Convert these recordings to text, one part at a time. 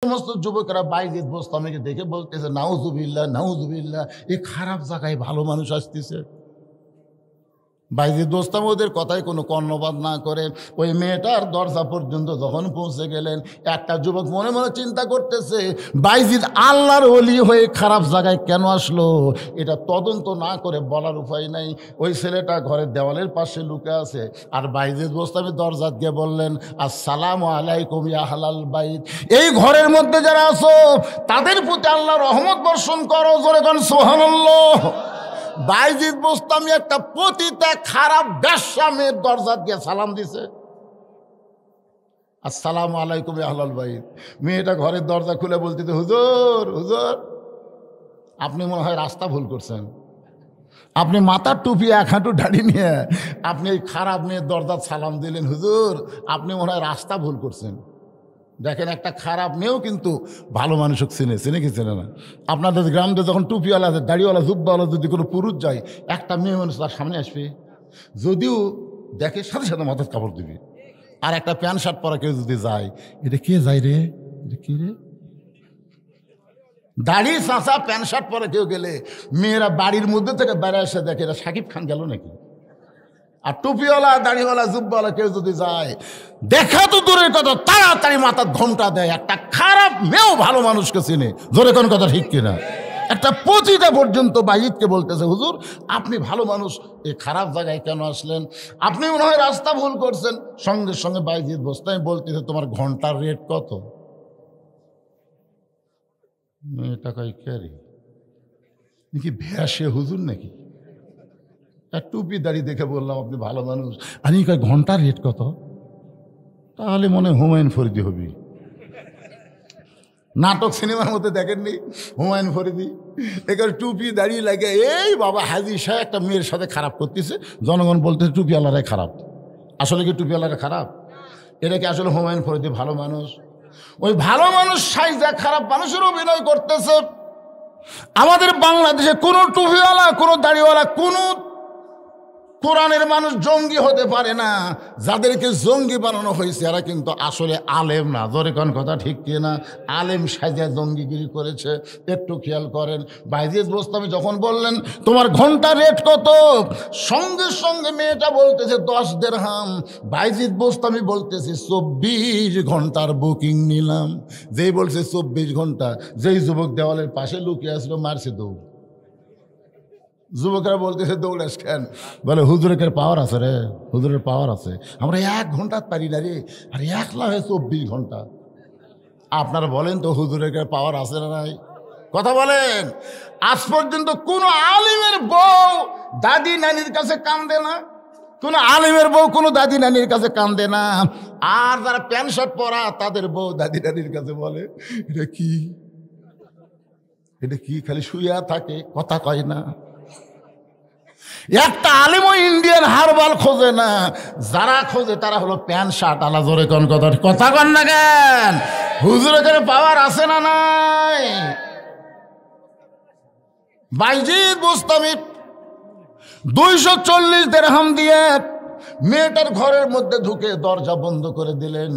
সমস্ত যুবকেরা বাইজিদ বোস্তামীকে দেখে বলতেছে নাউজুবিল্লাহ নাউজুবিল্লাহ, এই খারাপ জায়গায় ভালো মানুষ আসতেছে। বাইজিদ বোস্তামী ওদের কথায় কোনো কর্ণপাত না করে ওই মেয়েটার দরজা পর্যন্ত যখন পৌঁছে গেলেন, একটা যুবক মনে মনে চিন্তা করতেছে বাইজিদ আল্লাহর ওলি হয়ে খারাপ জায়গায় কেন আসলো, এটা তদন্ত না করে বলার উপায় নাই। ওই ছেলেটা ঘরের দেওয়ালের পাশে লুকে আছে, আর বাইজিদ বোস্তামী দরজা দিয়ে বললেন আসসালামু আলাইকুম ইয়া আহলাল বাইত, এই ঘরের মধ্যে যারা আছো তাদের প্রতি আল্লাহর রহমত বর্ষণ করো, জোরে কোন সুবহানাল্লাহ। বাইজিদ বোস্তামী একটা পতিতা খারাপ বেশ্যা মেয়ের দরজা দিয়ে সালাম দিছে, আসসালামু আলাইকুম ইয়া আহলাল বাইত। মেয়েটা ঘরের দরজা খুলে বলতেছে হুজুর হুজুর, আপনি মনে হয় রাস্তা ভুল করছেন, আপনি মাথার টুপি এক হাঁটু দাড়ি নিয়ে আপনি এই খারাপ মেয়ের দরজা সালাম দিলেন, হুজুর আপনি মনে হয় রাস্তা ভুল করছেন। দেখেন, একটা খারাপ মেয়েও কিন্তু ভালো মানুষকে চিনে কি চেনে না। আপনাদের গ্রামে যখন টুপিওয়ালা দাড়িওয়ালা জুব্বাওয়ালা যদি কোনো পুরুষ যায়, একটা মেয়ে মানুষ তার সামনে আসবে, যদিও দেখে সাথে সাথে মাথার কাপড় দিবে। আর একটা প্যান্ট শার্ট পরা কেউ যদি যায়, এটা কে যায় রে, এটা কি রে, দাড়ি চাঁচা প্যান্ট শার্ট পরে কেউ গেলে মেয়েরা বাড়ির মধ্যে থেকে বেড়ে এসে দেখে এটা শাকিব খান গেল নাকি। আর টুপিওয়ালা দাড়িওয়ালা জুব্বাওয়ালা কেউ যদি যায়, দেখা তো দূরের কথা তাড়াতাড়ি মাথার ঘোমটা দেয়। একটা খারাপ মেয়েও ভালো মানুষকে চিনে, জোরে কোন কথা ঠিক কিনা। একটা পতিতা পর্যন্ত বাইজিদকে বলতেছে হুজুর আপনি ভালো মানুষ, এই খারাপ জায়গায় কেন আসলেন, আপনি মনে হয় রাস্তা ভুল করছেন। সঙ্গে সঙ্গে বাইজিদ বোস্তামী বলতেছে তোমার ঘন্টার রেট কত। মেয়েটা কয় কে রে, নাকি ভ্যাসে হুজুর নাকি, টুপি দাড়ি দেখে বললাম আপনি ভালো মানুষ, আর কয় ঘন্টার রেট কত, তাহলে মনে হুমায়ুন ফরিদি হবি। নাটক সিনেমার মধ্যে দেখেননি হুমায়ুন ফরিদি, এখানে টুপি দাঁড়িয়ে লাগে এই বাবা হাজি সাহেব একটা মেয়ের সাথে খারাপ করতেছে, জনগণ বলতেছে টুপিওয়ালারাই খারাপ। আসলে কি টুপিওয়ালারা খারাপ? এটা কি আসলে হুমায়ুন ফরিদি ভালো মানুষ? ওই ভালো মানুষ সাইজা খারাপ মানুষের অভিনয় করতেছে। আমাদের বাংলাদেশে কোনো টুপিওয়ালা, কোনো দাড়িওয়ালা, কোনো কোরআনের মানুষ জঙ্গি হতে পারে না। যাদেরকে জঙ্গি বানানো হয়েছে এরা কিন্তু আসলে আলেম না, জোরে কোন কথা ঠিক কিনা। আলেম সাজা জঙ্গিগিরি করেছে, একটু খেয়াল করেন। বাইজিদ বোস্তামী যখন বললেন তোমার ঘন্টা রেট কত, সঙ্গে সঙ্গে মেয়েটা বলতেছে 10 দিরহাম। বাইজিদ বোস্তামী বলতেছে 24 ঘন্টার বুকিং নিলাম। যেই বলছে 24 ঘন্টা, যেই যুবক দেওয়ালের পাশে লুকিয়ে আসলো মারছে দৌড়। যুবকেরা বলতেছে দৌড়াস কেন, বলে হুজুরের পাওয়ার আছে রে, হুজুরের পাওয়ার আছে, আমরা 1 ঘন্টা পারি না রে, আর 1 লাখ 24 ঘন্টা। আপনারা বলেন তো হুজুরের পাওয়ার আছে না নাই, কথা বলেন। আজ পর্যন্ত কোন আলিমের বউ দাদি নানির কাছে কান্দে না, কোন আলিমের বউ কোনো দাদি নানির কাছে কান্দে না। আর যারা প্যান্ট শার্ট পরা তাদের বউ দাদি নানির কাছে বলে এটা কি, এটা কি, খালি শুইয়া থাকে, কথা কয় না। একটা আলিমও ইন্ডিয়ান হারবাল খোঁজে না, যারা খোঁজে তারা হলো প্যান্ট শার্ট আলা। জোরে কোন কথা, কথা কন না কেন। হুজুরের পাওয়ার আছে না নাই? বাইজিদ বোস্তামী 240 দিরহাম দিয়ে মেয়েটার ঘরের মধ্যে ঢুকে দরজা বন্ধ করে দিলেন।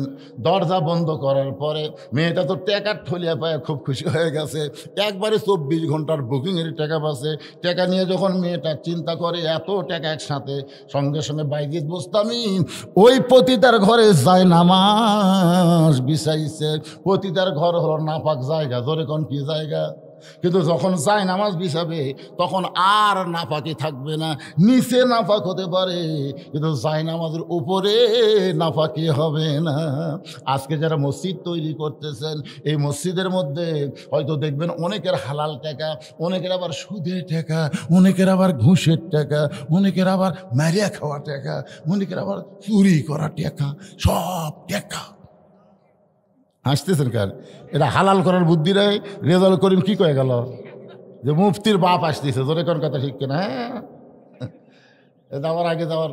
দরজা বন্ধ করার পরে মেয়েটা তো টাকার ঠলিয়া পায় খুব খুশি হয়ে গেছে, একবারে 24 ঘন্টার বুকিংয়ের টাকা পাচ্ছে। টাকা নিয়ে যখন মেয়েটা চিন্তা করে এত টাকা একসাথে, সঙ্গে সঙ্গে বাইজিদ বোস্তামী ওই পতিতার ঘরে যায় নামাজ বিছাইছে। পতিতার ঘর হলো নাপাক জায়গা, জোরে কোন কি জায়গা। কিন্তু যখন যায় নামাজ বিছাবে তখন আর নাপাকি থাকবে না, নিচে নাপাক হতে পারে কিন্তু যায় নামাজের উপরে নাপাকি হবে না। আজকে যারা মসজিদ তৈরি করতেছেন, এই মসজিদের মধ্যে হয়তো দেখবেন অনেকের হালাল টাকা, অনেকের আবার সুদের টাকা, অনেকের আবার ঘুষের টাকা, অনেকের আবার মারিয়া খাওয়া টাকা, অনেকের আবার চুরি করা টাকা, সব টাকা। হাসতেছেন কার? এটা হালাল করার বুদ্ধি নেই। রেজাউল করিম কি কয়ে গেল যে মুফতির বাপ আসতেছে, জোরে কোন কথা ঠিক কিনা। হ্যাঁ, যাওয়ার আগে যাওয়ার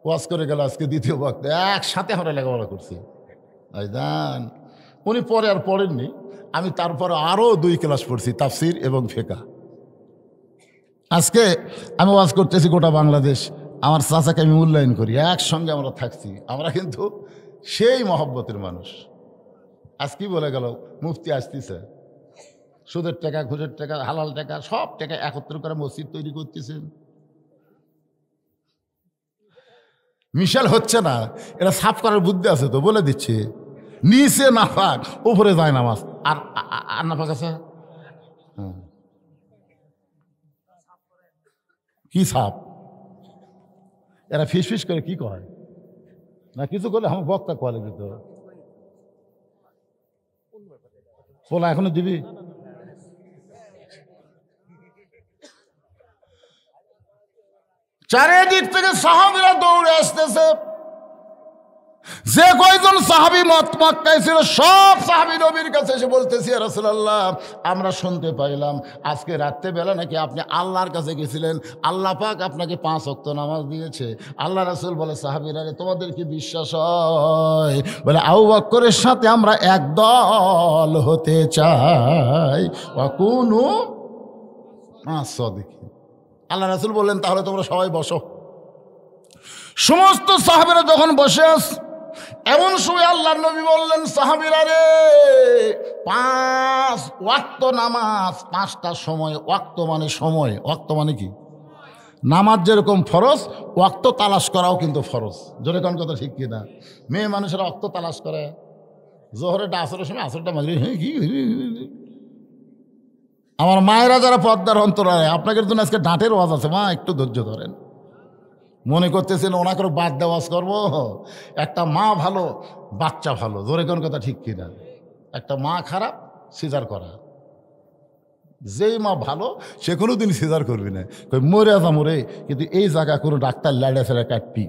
ওয়াজ করে গেল, আজকে দ্বিতীয় বক্তা একসাথে আমরা লেখাপড়া করছি। জান উনি পরে আর পড়েননি, আমি তারপরে আরও 2 ক্লাস পড়ছি, তাফসির এবং ফিকহ। আজকে আমি ওয়াজ করতেছি গোটা বাংলাদেশ, আমার চাচাকে আমি মূল্যায়ন করি, একসঙ্গে আমরা থাকছি। আমরা কিন্তু সেই মহব্বতের মানুষ। আজ কি বলে গেল, মুফতি আসতেছে, সুদের টাকা, ঘুষের টাকা, হালাল টাকা, সব টাকা একত্র করে মসজিদ তৈরি করতেছেন। মিশাল হচ্ছে না, এটা সাফ করার বুদ্ধি আছে তো, বলে দিচ্ছে নিচে নাফাক, উপরে যায় নামাজ। আর আর নাফাক আছে কি সাপ? এরা ফিস ফিস করে কি কয় না, কিছু করলে আমার বক্তা কলে দিত পোলা এখনো দিবি। চারিদিক থেকে সাহাবীরা দৌড়ে আসতেছে। যে কয়জন সাহাবী মক্কায় ছিল সব সাহাবী নবীর কাছে এসে বলতেছে, ইয়া রাসূলুল্লাহ, আমরা শুনতে পাইলাম আজকে রাত্রেবেলা নাকি আপনি আল্লাহর কাছে গেছিলেন, আল্লাহ পাক আপনাকে 5 ওয়াক্ত নামাজ দিয়েছে। আল্লাহ রাসূল বলে, সাহাবীরা তোমাদের কি বিশ্বাস হয়? বলে, আবু বকরের সাথে আমরা একদল হতে চাই, ওয়াকুনু মা'আস-সাদিকিন। আল্লাহ রাসূল বললেন, তাহলে তোমরা সবাই বসো। সমস্ত সাহাবীরা যখন বসে আছে, এমন সময় আল্লাহর নবী বললেন, সাহাবীরা রে, 5 ওয়াক্ত নামাজ, 5টা সময়। ওয়াক্ত মানে সময়, ওয়াক্ত মানে কি? নামাজ যেরকম ফরজ, ওয়াক্ত তালাশ করাও কিন্তু ফরজ। জোরে কোন কথা ঠিক কিনা? মেয়ে মানুষেরা ওয়াক্ত তালাশ করে, জোহরেরটা আসরের সময়, আসরটা মাগরিব। আমার মায়েরা যারা পর্দার অন্তরালে, আপনাদের জন্য আজকে ডাঁটের ওয়াজ আছে, মা একটু ধৈর্য ধরেন। মনে করতেছেন ওনাকে বাদ দেওয়াজ করবো? একটা মা ভালো, বাচ্চা ভালো। জোরে কোন কথা ঠিক কিনা? একটা মা খারাপ, সিজার করা। যেই মা ভালো সে কোনো দিন সিজার করবি না, মরে যা মরে, কিন্তু এই জায়গা কোনো ডাক্তার লাড়ে ফেলে কাটবি।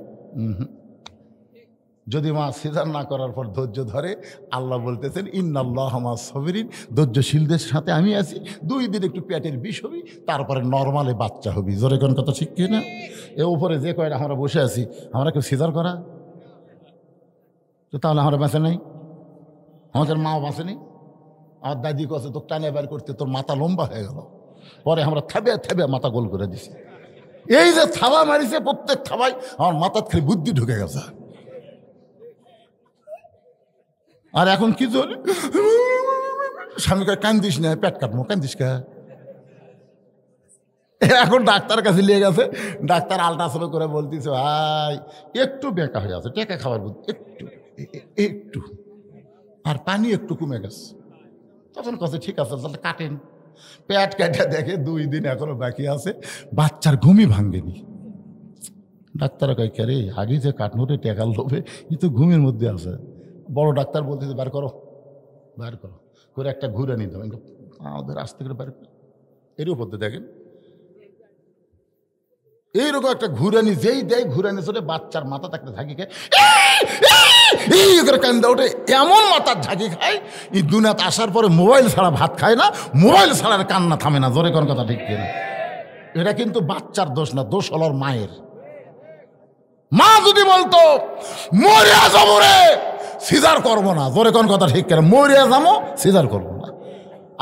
যদি মা সিজার না করার পর ধৈর্য ধরে, আল্লাহ বলতেছেন, ইন্নাল্লাহা মা'আস সাবিরিন, ধৈর্যশীলদের সাথে আমি আছি। 2 দিন একটু পেটের বিষ হবি, তারপরে নর্মালে বাচ্চা হবি। জোরে কোন কথা ঠিক কিনা? এ উপরে যে কয়টা আমরা বসে আছি, আমরা কেউ সিজার করা? তো তাহলে আমরা বাঁচে নাই? আমাদের মাও বাঁচেনি? আমার দাদি কাছে তো টানে বের করতে তোর মাথা লম্বা হয়ে গেল, পরে আমরা থাবে থাবে মাথা গোল করে দিছি। এই যে থাবা মারিছে, প্রত্যেক থাবাই আমার মাথার খালি বুদ্ধি ঢুকে গেছে। আর এখন কি জোর স্বামীকে কান্দিস না, পেট কাটবো, কান্দিস কা? এখন ডাক্তার কাছে নিয়ে গেছে, ডাক্তার আল্ট্রাসাউন্ড করে বলতেছে, ভাই একটু বেঁকা হয়ে আছে, টেকা খাবার বুদ্ধি একটু একটু, আর পানি একটু কমে গেছে। তখন কাছে ঠিক আছে, তাহলে কাটেন। পেট কেটে দেখে 2 দিন এখনো বাকি আছে, বাচ্চার ঘুমই ভাঙ্গেনি। ডাক্তার কয়, কে রে, আগে যে কাটনোরে টেকার লোভে ই তো ঘুমের মধ্যে আছে। বড় ডাক্তার বলতেছে, বার করো, বার করো করে একটা ঘুরে নিতে হবে, আমাদের আস্তে করে বার করে। এর উপর দেখেন এইরকম একটা ঘুরানি, যেই দেয় ঘুরানি চলে, বাচ্চার মাথা থাকতে ঝাঁকি খায়, এই করে কান্দা ওঠে, এমন মাথার ঝাঁকি খায়। এই দুনিয়াতে আসার পরে মোবাইল ছাড়া ভাত খায় না, মোবাইল ছাড়ার কান্না থামে না। জোরে কোন কথা ঠিক কিনা? এটা কিন্তু বাচ্চার দোষ না, দোষ হল মায়ের। মা যদি বলতো, মরিয়া যাবো রে, সিজার করবো না। জোরে কোন কথা ঠিক কিনা? মরিয়া যাবো, সিজার করবো না।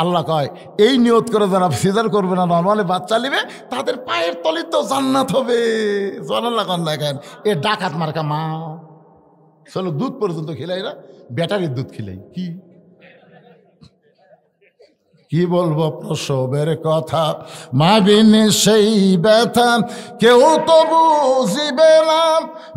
আল্লাহ কয়, এই নিয়ত করে যারা সিজার করবে না, নর্মালি বাচ্চা নিবে, তাদের পায়ের তলে তো জান্নাত হবে। জানাল্লাহ কন দেখেন, এ ডাকাত মার্কা মা। চলো দুধ পর্যন্ত খিলাই না, ব্যাটারির দুধ খিলাই। কি বলবো প্রসবের কথা, মা বিনে সেই ব্যথা কেউ তো বুঝিবে না।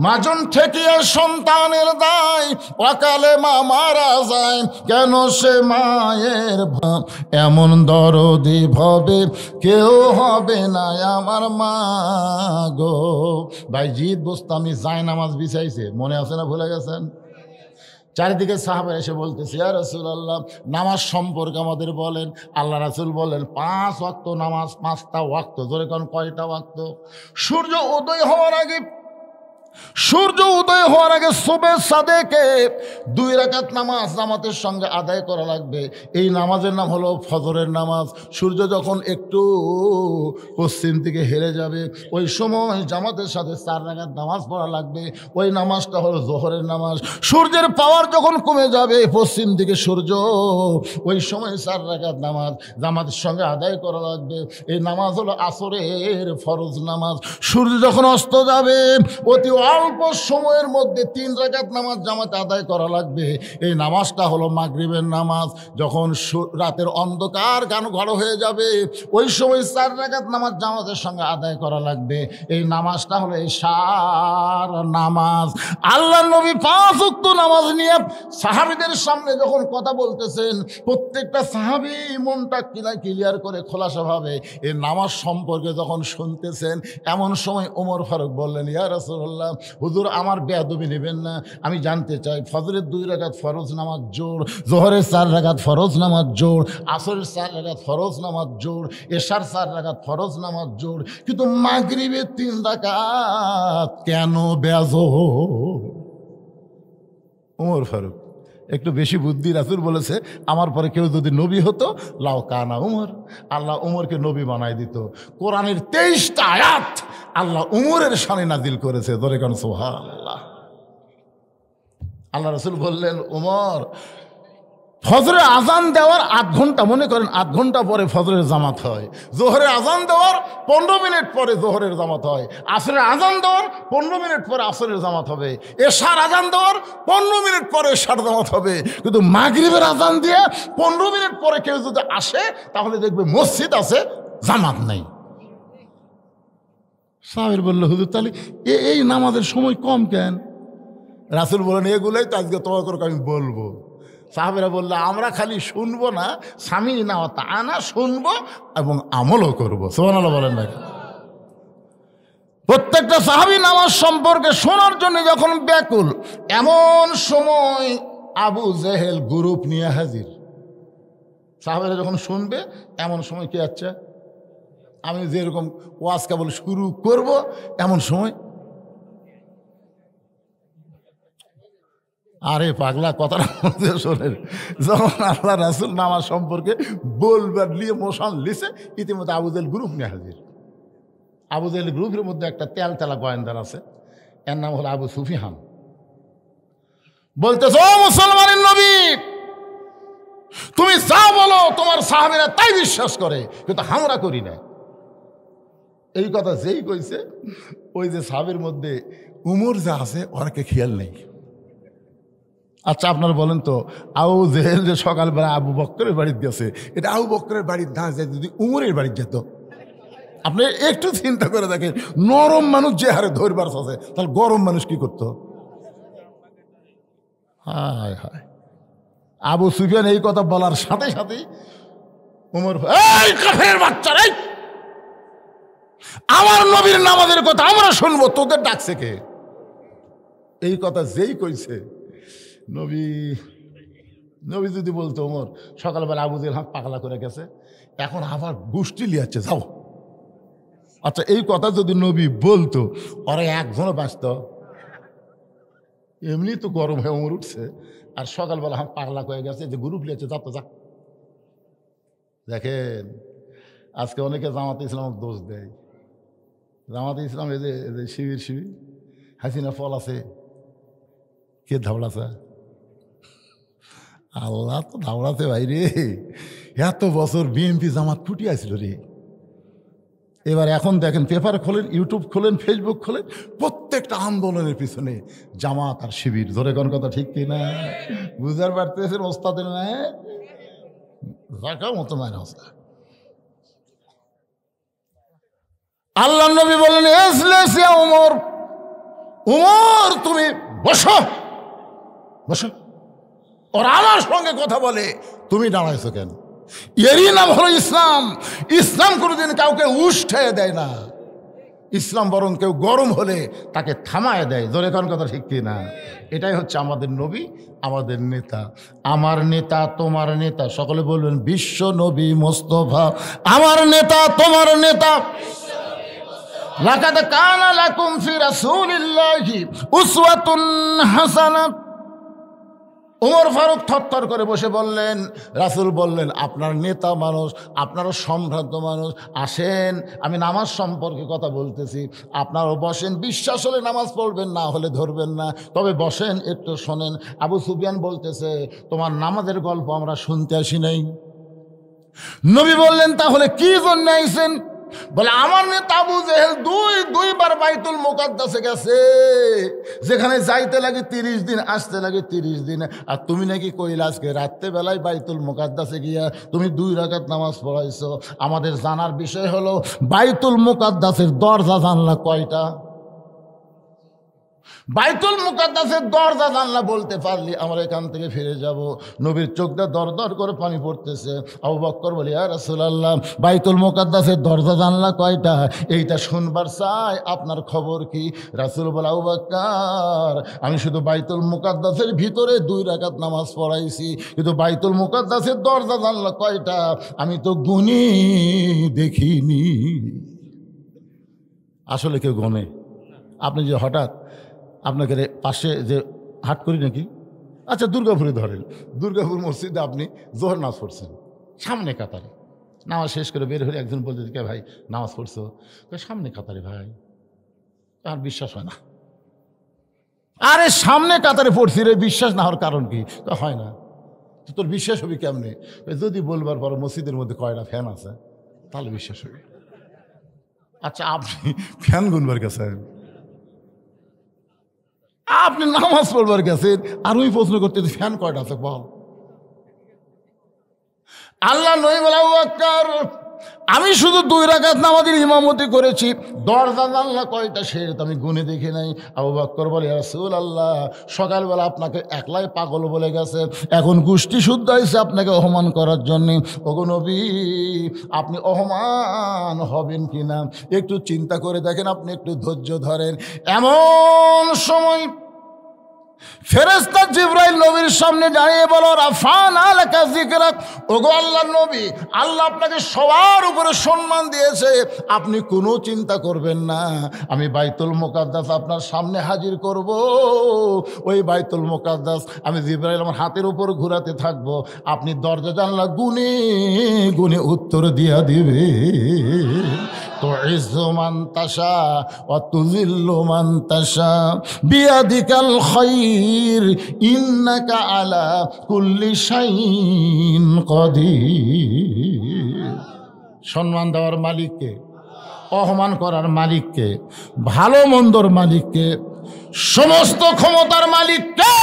মাজন ঠেকিয়া সন্তানের দায়, অকালে মা মারা যায়, কেন সে মায়ের ভাব এমন দরদি ভবে কেউ হবে না আমার মা গো। ভাই জিদ বোস্তামি যায় নামাজ বিছাইছে, মনে আছে না, ভুলে গেছেন? চারিদিকে সাহাবা এসে বলতেছে, ইয়া রাসূলুল্লাহ, নামাজ সম্পর্কে আমাদের বলেন। আল্লাহ রাসূল বলেন, 5 ওয়াক্ত নামাজ, 5টা ওয়াক্ত। জোরে কোন কয়টা ওয়াক্ত? সূর্য উদয় হওয়ার আগে, সূর্য উদয় হওয়ার আগে সুবহে সাদেকে 2 রাকাত নামাজ জামাতের সঙ্গে আদায় করা লাগবে। এই নামাজের নাম হলো ফজরের নামাজ। সূর্য যখন একটু পশ্চিম দিকে হেরে যাবে, ওই সময় জামাতের সাথে 4 রাকাত নামাজ পড়া লাগবে। ওই নামাজটা হলো জোহরের নামাজ। সূর্যের পাওয়ার যখন কমে যাবে, পশ্চিম দিকে সূর্য, ওই সময় 4 রাকাত নামাজ জামাতের সঙ্গে আদায় করা লাগবে। এই নামাজ হলো আসরের ফরজ নামাজ। সূর্য যখন অস্ত যাবে, অতি অল্প সময়ের মধ্যে 3 রাকাত নামাজ জামাতে আদায় করা লাগবে। এই নামাজটা হলো মাগরিবের নামাজ। যখন রাতের অন্ধকার ঘন হয়ে যাবে ওই সময় 4 রাকাত নামাজ জামাতের সঙ্গে আদায় করা লাগবে। এই নামাজটা হলো এশার নামাজ। আল্লাহ নবী 5 ওয়াক্ত নামাজ নিয়ে সাহাবীদের সামনে যখন কথা বলতেছেন, প্রত্যেকটা সাহাবী মনটা ক্লিয়ার করে খোলাসাভাবে এই নামাজ সম্পর্কে যখন শুনতেছেন, এমন সময় ওমর ফারুক বললেন, ইয়া রাসূলুল্লাহ, হুজুর আমার বেয়াদবি নেবেন না, আমি জানতে চাই ফজরের 2 রাকাত ফরজ নামাজ জোড়, জোহরের 4 রাকাত ফরজ নামাজ জোড়, আসরের 4 রাকাত ফরজ নামাজ জোড়, এশার 4 রাকাত ফরজ নামাজ জোড়, কিন্তু মাগরিবের 3 রাকাত কেন বেজোড়? ওমর ফারুক একটু বেশি বুদ্ধি। রাসূল বলেছে, আমার পরে কেউ যদি নবী হতো লাও কানা উমর, আল্লাহ উমরকে নবী বানাই দিত। কোরআনের 23টা আয়াত আল্লাহ উমরের শানে নাজিল করেছে। ধরে কারণ সুবহানাল্লাহ। আল্লাহ রাসূল বললেন, উমর, ফজরের আজান দেওয়ার 8 ঘন্টা, মনে করেন 8 ঘন্টা পরে ফজরের জামাত হয়, জোহরের আজান দেওয়ার 15 মিনিট পরে জোহরের জামাত হয়, আসরের আজান দেওয়ার 15 মিনিট পরে আসরের জামাত হবে, এশার আজান দেওয়ার 15 মিনিট পরে এশার জামাত হবে। কিন্তু মাগরিবের আজান দিয়ে 15 মিনিট পরে কেউ যদি আসে তাহলে দেখবে মসজিদ আছে, জামাত নাই। সাহাবীরা বলল, হুজুর তাহলে এই নামাজের সময় কম কেন? রাসূল বলেন, এগুলোই তো আজকে তোমাকে আমি বলবো। সাহাবীরা বলল, আমরা খালি শুনবো না, সামিনা ওয়া তাআনা শুনবো এবং আমলও করবো। সুবহানাল্লাহ বলেন না? প্রত্যেকটা সাহাবী নামাজ সম্পর্কে শোনার জন্য যখন ব্যাকুল, এমন সময় আবু জেহেল গ্রুপ নিয়ে হাজির। সাহাবীরা যখন শুনবে এমন সময় কি আচ্ছা, আমি যেরকম ওয়াজ কেবল শুরু করব এমন সময়, আরে পাগলা কথাটা শোনেন, যখন আল্লাহ রাসূল নামাজ সম্পর্কে বলবার নিয়ে মোশন লিছে, ইতিমধ্যে আবু জেহেল গ্রুপ নিয়ে হাজির। আবু জেহেল গ্রুপের মধ্যে একটা তেলতেলা গোয়েন্দার আছে, এর নাম হলো আবু সুফিয়ান। বলতেছে, ও মুসলমানের নবী, তুমি যা বলো তোমার সাহাবীরা তাই বিশ্বাস করে, কিন্তু আমরা করি না। এই কথা যেই কইছে, ওই যে সাহাবীর মধ্যে উমর যা আছে ওরাকে খেয়াল নেই। আচ্ছা আপনারা বলেন তো, আবু জেহেল যে সকালবেলা আবু বকরের বাড়িতে গেছে, এটা আবু বকরের বাড়ির না যায় যদি উমরের বাড়িতে যেত, আপনি একটু চিন্তা করে দেখেন, নরম মানুষ যে হারে ধরবার আছে, তাহলে গরম মানুষ কি করতো? হায় হায়। আবু সুফিয়ান এই কথা বলার সাথে সাথেই উমর, এই কাফের বাচ্চারা, আমার নবীর নামাজের কথা আমরা শুনবো, তোদের ডাকছে কে? এই কথা যেই কইছে, নবী যদি বলতো, ওমর সকালবেলা আবু জেহেল পাগলা করে গেছে, এখন আবার গোষ্ঠী লিয়াচ্ছে, যাও। আচ্ছা এই কথা যদি নবী বলতো, ওরা একজনও বাঁচত? এমনি তো গরম হয়ে ওমর উঠছে, আর সকালবেলা পাগলা করে গেছে, যে গ্রুপ লিয়াচ্ছে, যা তো যা। দেখেন আজকে অনেকে জামাতে ইসলাম দোষ দেয়। জামাতে ইসলাম এই যে শিবির হাসিনা ফল আছে, কে ধাবড়াছে? আল্লাহ তো ধাবড়াতে ভাই রে। এত বছর বিএনপি জামাত ফুটি আসছিল রে। এবার এখন দেখেন, পেপার খোলেন, ইউটিউব খোলেন, ফেসবুক খোলেন, প্রত্যেকটা আন্দোলনের পিছনে জামাত আর শিবির। ধরে কোন কথা ঠিক কিনা বুঝার পারতেছেন? ওস্তাদের মতো মানে ওস্তাদ। আল্লাহ নবী বলেন, উমর, উমর তুমি বসো, বসো। ওরা আমার সঙ্গে কথা বলে, তুমি দাঁড়াইছো কেন? এরই নাম হলো ইসলাম। ইসলাম কোনোদিন কাউকে উষ্ঠে দেয় না। ইসলাম বরং কেউ গরম হলে তাকে থামায় দেয়। জোরে কোন কথা ঠিক কি না? এটাই হচ্ছে আমাদের নবী, আমাদের নেতা। আমার নেতা তোমার নেতা, সকলে বলবেন বিশ্ব নবী মোস্তফা আমার নেতা তোমার নেতা। লাকাদ কানা লাকুম ফি রাসূলিল্লাহি উসওয়াতুন হাসানাহ। ওমর ফারুক থরথর করে বসে বললেন, রাসূল বললেন, আপনার নেতা মানুষ, আপনারও সম্ভ্রান্ত মানুষ, আসেন আমি নামাজ সম্পর্কে কথা বলতেছি, আপনারও বসেন। বিশ্বাস হলে নামাজ পড়বেন, না হলে ধরবেন না, তবে বসেন একটু শোনেন। আবু সুফিয়ান বলতেছে, তোমার নামাজের গল্প আমরা শুনতে আসি নাই। নবী বললেন, তাহলে কি জন্য আইছেন? বলে আমার নেতা আবু জেহেল দুইবার বাইতুল মুকাদ্দাসে গেছে, যেখানে যাইতে লাগে 30 দিন, আসতে লাগে 30 দিন। আর তুমি নাকি কইলা আজকে রাত্রেবেলায় বাইতুল মুকাদ্দাসে গিয়া তুমি 2 রাকাত নামাজ পড়াইছো। আমাদের জানার বিষয় হলো বাইতুল মুকাদ্দাসের দরজা জানলা কয়টা? বাইতুল মুকাদ্দাসের দরজা জানলা বলতে পারলি আমরা এখান থেকে ফিরে যাব। নবীর চোখটা দর দর করে পানি পড়তেছে। আবু বকর বলে, ইয়া রাসূলুল্লাহ, বাইতুল মুকাদ্দাসের দরজা জানলা কয়টা? এইটা শুনবার চাই, আপনার খবর কি? রাসূল বলে, আবু বকর, আমি শুধু বাইতুল মুকাদ্দাসের ভিতরে 2 রাকাত নামাজ পড়াইছি, কিন্তু বাইতুল মুকাদ্দাসের দরজা জানলা কয়টা আমি তো গুনি দেখিনি। আসলে কেউ গনে? আপনি যে হঠাৎ আপনাকে পাশে যে হাট করি নাকি, আচ্ছা দুর্গাপুরে ধরেন, দুর্গাপুর মসজিদে আপনি জোহর নামাজ পড়ছেন, সামনে কাতারে নামাজ শেষ করে বের হয়ে একজন বলতে, কে ভাই নামাজ পড়ছো? সামনে কাতারে। ভাই আর বিশ্বাস হয় না। আরে সামনে কাতারে পড়ছি রে, বিশ্বাস না হওয়ার কারণ কি? হয় না। তোর বিশ্বাস হবে কেমনে? যদি বলবার পর মসজিদের মধ্যে কয়টা ফ্যান আছে তাহলে বিশ্বাস হবে। আচ্ছা আপনি ফ্যান গুনবার গেছেন, আপনি নামাজ পড়বার গেছেন, আর ওই প্রশ্ন করতে ফ্যান কয়টা আছে বল? আল্লাহ নবী বলে, আবু বকর, আমি শুধু 2 রাকাত নামাজের ইমামতি করেছি, দরজা জানলা কয়টা সেটা আমি গুনে দেখি নাই। আবু বকর বলে, ইয়া রাসূলুল্লাহ, সকালবেলা আপনাকে একলাই পাগল বলে গেছে, এখন গোষ্ঠী শুদ্ধ হয়েছে আপনাকে অপমান করার জন্যে। ওগো নবী, আপনি অপমান হবেন কিনা একটু চিন্তা করে দেখেন, আপনি একটু ধৈর্য ধরেন। এমন সময় ফেরেশতা জিবরাইল নবীর সামনে দাঁড়িয়ে বলো, রাফান আলাকা যিকরাক, ওগো আল্লাহর নবী, আল্লাহ আপনাকে সবার উপরে সম্মান দিয়েছে, আপনি কোনো চিন্তা করবেন না, আমি বাইতুল মুকাদ্দাস আপনার সামনে হাজির করব। ওই বাইতুল মুকাদ্দাস আমি জিবরাইল আমার হাতের উপর ঘোরাতে থাকবো, আপনি দরজা জানলা গুনে গুনে উত্তর দিয়া দিবে। তো ইজ্জু মান তাশা ওয়া তুযিল্লু মান তাশা বিয়াদিকাল খায়র ইন্নাকা আলা কুল্লি শাইইন কাদির। সম্মান দেওয়ার মালিককে, অপমান করার মালিককে, ভালো মন্দর মালিককে, সমস্ত ক্ষমতার মালিককে।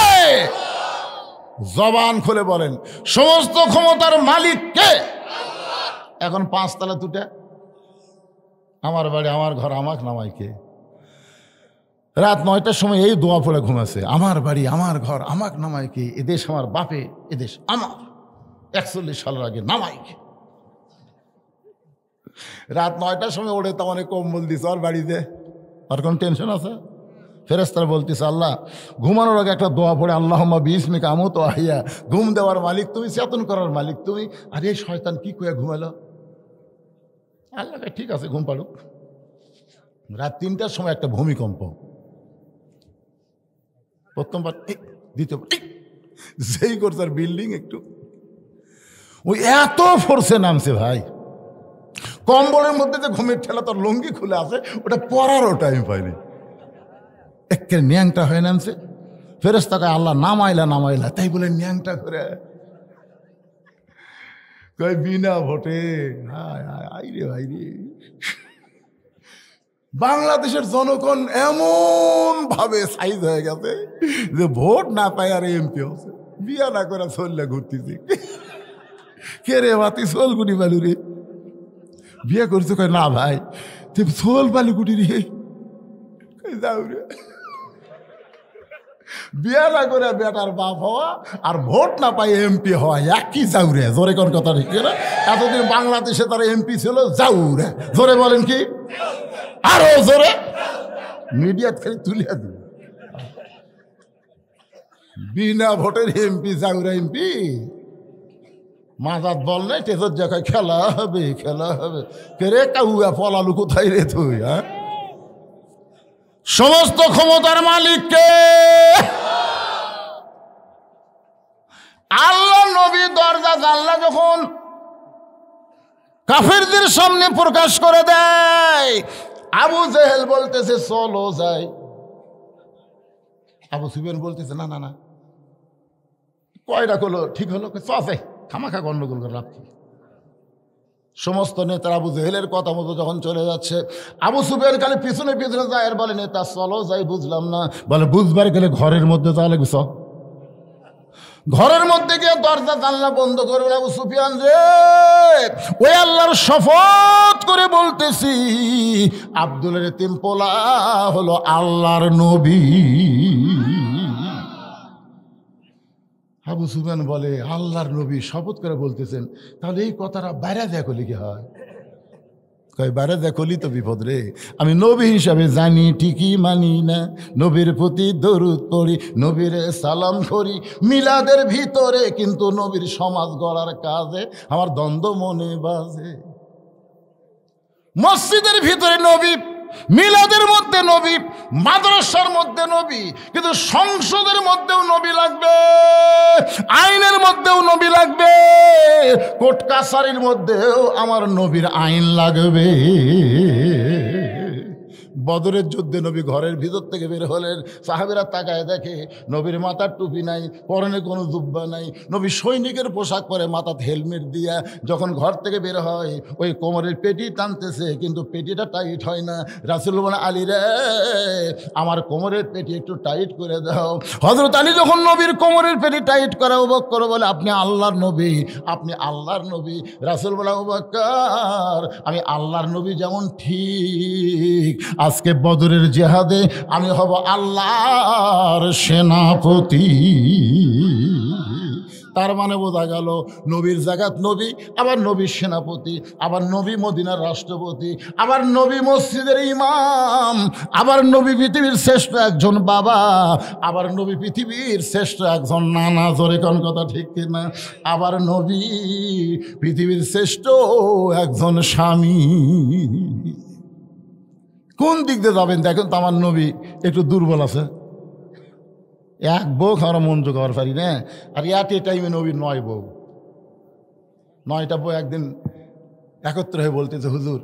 জবান খুলে বলেন, সমস্ত ক্ষমতার মালিককে। এখন 5 তলা তুটে আমার বাড়ি আমার ঘর আমাকে নামাইকে, রাত 9টার সময় এই দোয়া পড়ে ঘুমাছে, আমার বাড়ি আমার ঘর আমাকে নামাইকে, এদেশ আমার বাপে, এদেশ আমার, 41 সালের আগে নামাইকে। রাত 9টার সময় ওড়ে তো অনেক কম্বল দিছে ওর বাড়িতে, আর কোন টেনশন আছে? ফেরেশতারা বলতেছে, আল্লাহ ঘুমানোর আগে একটা দোয়া পড়ে, আল্লাহুম্মা বিইসমিকা আমুতু ওয়া আহইয়া, ঘুম দেওয়ার মালিক তুমি, চেতন করার মালিক তুমি। আর এই শয়তান কি কইয়া ঘুমালো? আল্লাহ ঠিক আছে ঘুম পাড়ুক। রাত 3টার সময় একটা ভূমিকম্প, প্রথমবার, দ্বিতীয়বার যেই করছে, আর বিল্ডিং একটু ওই এত ফোর্সে নামছে ভাই, কম্বলের মধ্যে যে ঘুমের ঠেলা তার লুঙ্গি খুলে আছে, ওটা পরারও টাইম পায়নি, একে ন্যাংটা হয়ে নামছে। ফেরেশতাকে আল্লাহ নামাইলা নামাইলা, তাই বলে ন্যাংটা করে কয় বিনা ভোটে। আইরে ভাইরে, বাংলাদেশের জনগণ এমন ভাবে সাইজ হয়ে গেছে যে ভোট না পায় আর এমপি হচ্ছে, বিয়া না করে চললে ঘুরতেছি। কে রে বাতি সোল গুটি বালু রে, বিয়ে করছে? কয় না ভাই, তুই সোল বালু গুটি রে, যাও রে। বিয়া না করে বেটার বাপ হওয়া আর ভোট না পাই এমপি হওয়া একই যাও রে, জোরে কোন কথা ঠিক না? এতদিন বাংলাদেশে তারা এমপি ছিল, যাও রে, জোরে বলেন কি? আরো জোরে মিডিয়া থেকে তুলিয়া দিল, বিনা ভোটের এমপি, যাউরা এমপি। মাজাত বল নাই, তেজর জায়গায় খেলা হবে, খেলা হবে। কে রে কাউয়া পলালু কোথায় রে তুই? হ্যাঁ, সমস্ত ক্ষমতার মালিককে। আল্লাহ নবী দরজা জানলা যখন কাফেরদের সামনে প্রকাশ করে দেয়, আবু জেহেল বলতেছে চলো যাই, আবু সুফিয়ান বলতেছে না না না, কয়টা হলো ঠিক হলো, চলে খামাখা গন্ডগোল করে লাভ কি? সমস্ত নেতারা আবু জেহেলের কথা মতো যখন চলে যাচ্ছে, আবু সুফিয়ান খালি পিছনে পিছনে যায় আর বলে, নেতা চলো যাই, বুঝলাম না। বলে, বুঝবার গেলে ঘরের মধ্যে যাওয়া লাগবে, চ। ঘরের মধ্যে গিয়ে দরজা জানলা বন্ধ করবে। আবু সুফিয়ান রে, ওই আল্লাহর শপথ করে বলতেছি, আব্দুলের এতিম পোলা হলো আল্লাহর নবী। আবু সুফিয়ান বলে, আল্লাহর নবী শপথ করে বলতেছেন, তাহলে এই কথাটা বাইরে দেখো লিখে হয়? কয়, বাইরে দেখলি তো বিপদ রে। আমি নবী হিসাবে জানি ঠিকই মানি না, নবীর প্রতি দরুদ পড়ি, নবীর সালাম করি, মিলাদের ভিতরে কিন্তু নবীর সমাজ গড়ার কাজে আমার দ্বন্দ্ব মনে বাজে। মসজিদের ভিতরে নবী, মিলাদের মধ্যে নবী, মাদ্রাসার মধ্যে নবী, কিন্তু সংসদের মধ্যেও নবী লাগবে, আইনের মধ্যেও নবী লাগবে, কোর্ট কাছারির মধ্যেও আমার নবীর আইন লাগবে। বদরের যুদ্ধে নবী ঘরের ভিতর থেকে বের হলেন, সাহাবীরা তাকায় দেখে নবীর মাথার টুপি নাই, পরনে কোনো জুব্বা নাই, নবী সৈনিকের পোশাক পরে, মাথাতে হেলমেট দিয়া যখন ঘর থেকে বের হয়, ওই কোমরের পেটি টানতেছে, কিন্তু পেটিটা টাইট হয় না। রাসূল বলে, আলী রে, আমার কোমরের পেটি একটু টাইট করে দাও। হযরত আলী যখন নবীর কোমরের পেটি টাইট করে, আবু বকর বলে, আপনি আল্লাহর নবী, আপনি আল্লাহর নবী। রাসূল বলে, আবু বকর, আমি আল্লাহর নবী যেমন ঠিক আজকে বদরের জিহাদে আমি হব আল্লাহর সেনাপতি। তার মানে বোঝা গেল, নবীর জাগাত নবী, আবার নবীর সেনাপতি, আবার নবী মদিনার রাষ্ট্রপতি, আবার নবী মসজিদের ইমাম, আবার নবী পৃথিবীর শ্রেষ্ঠ একজন বাবা, আবার নবী পৃথিবীর শ্রেষ্ঠ একজন নানা। জোরে কোন কথা ঠিক কিনা? আবার নবী পৃথিবীর শ্রেষ্ঠ একজন স্বামী। কোন দিক দিয়ে যাবেন দেখেন তো? আমার নবী একটু দুর্বল আছে, এক বউ খাওয়ার মন জোগাবার পারি না। আর এ টাইমে নবীর 9 বউ, 9টা বউ একদিন একত্র হয়ে বলতেছে, হুজুর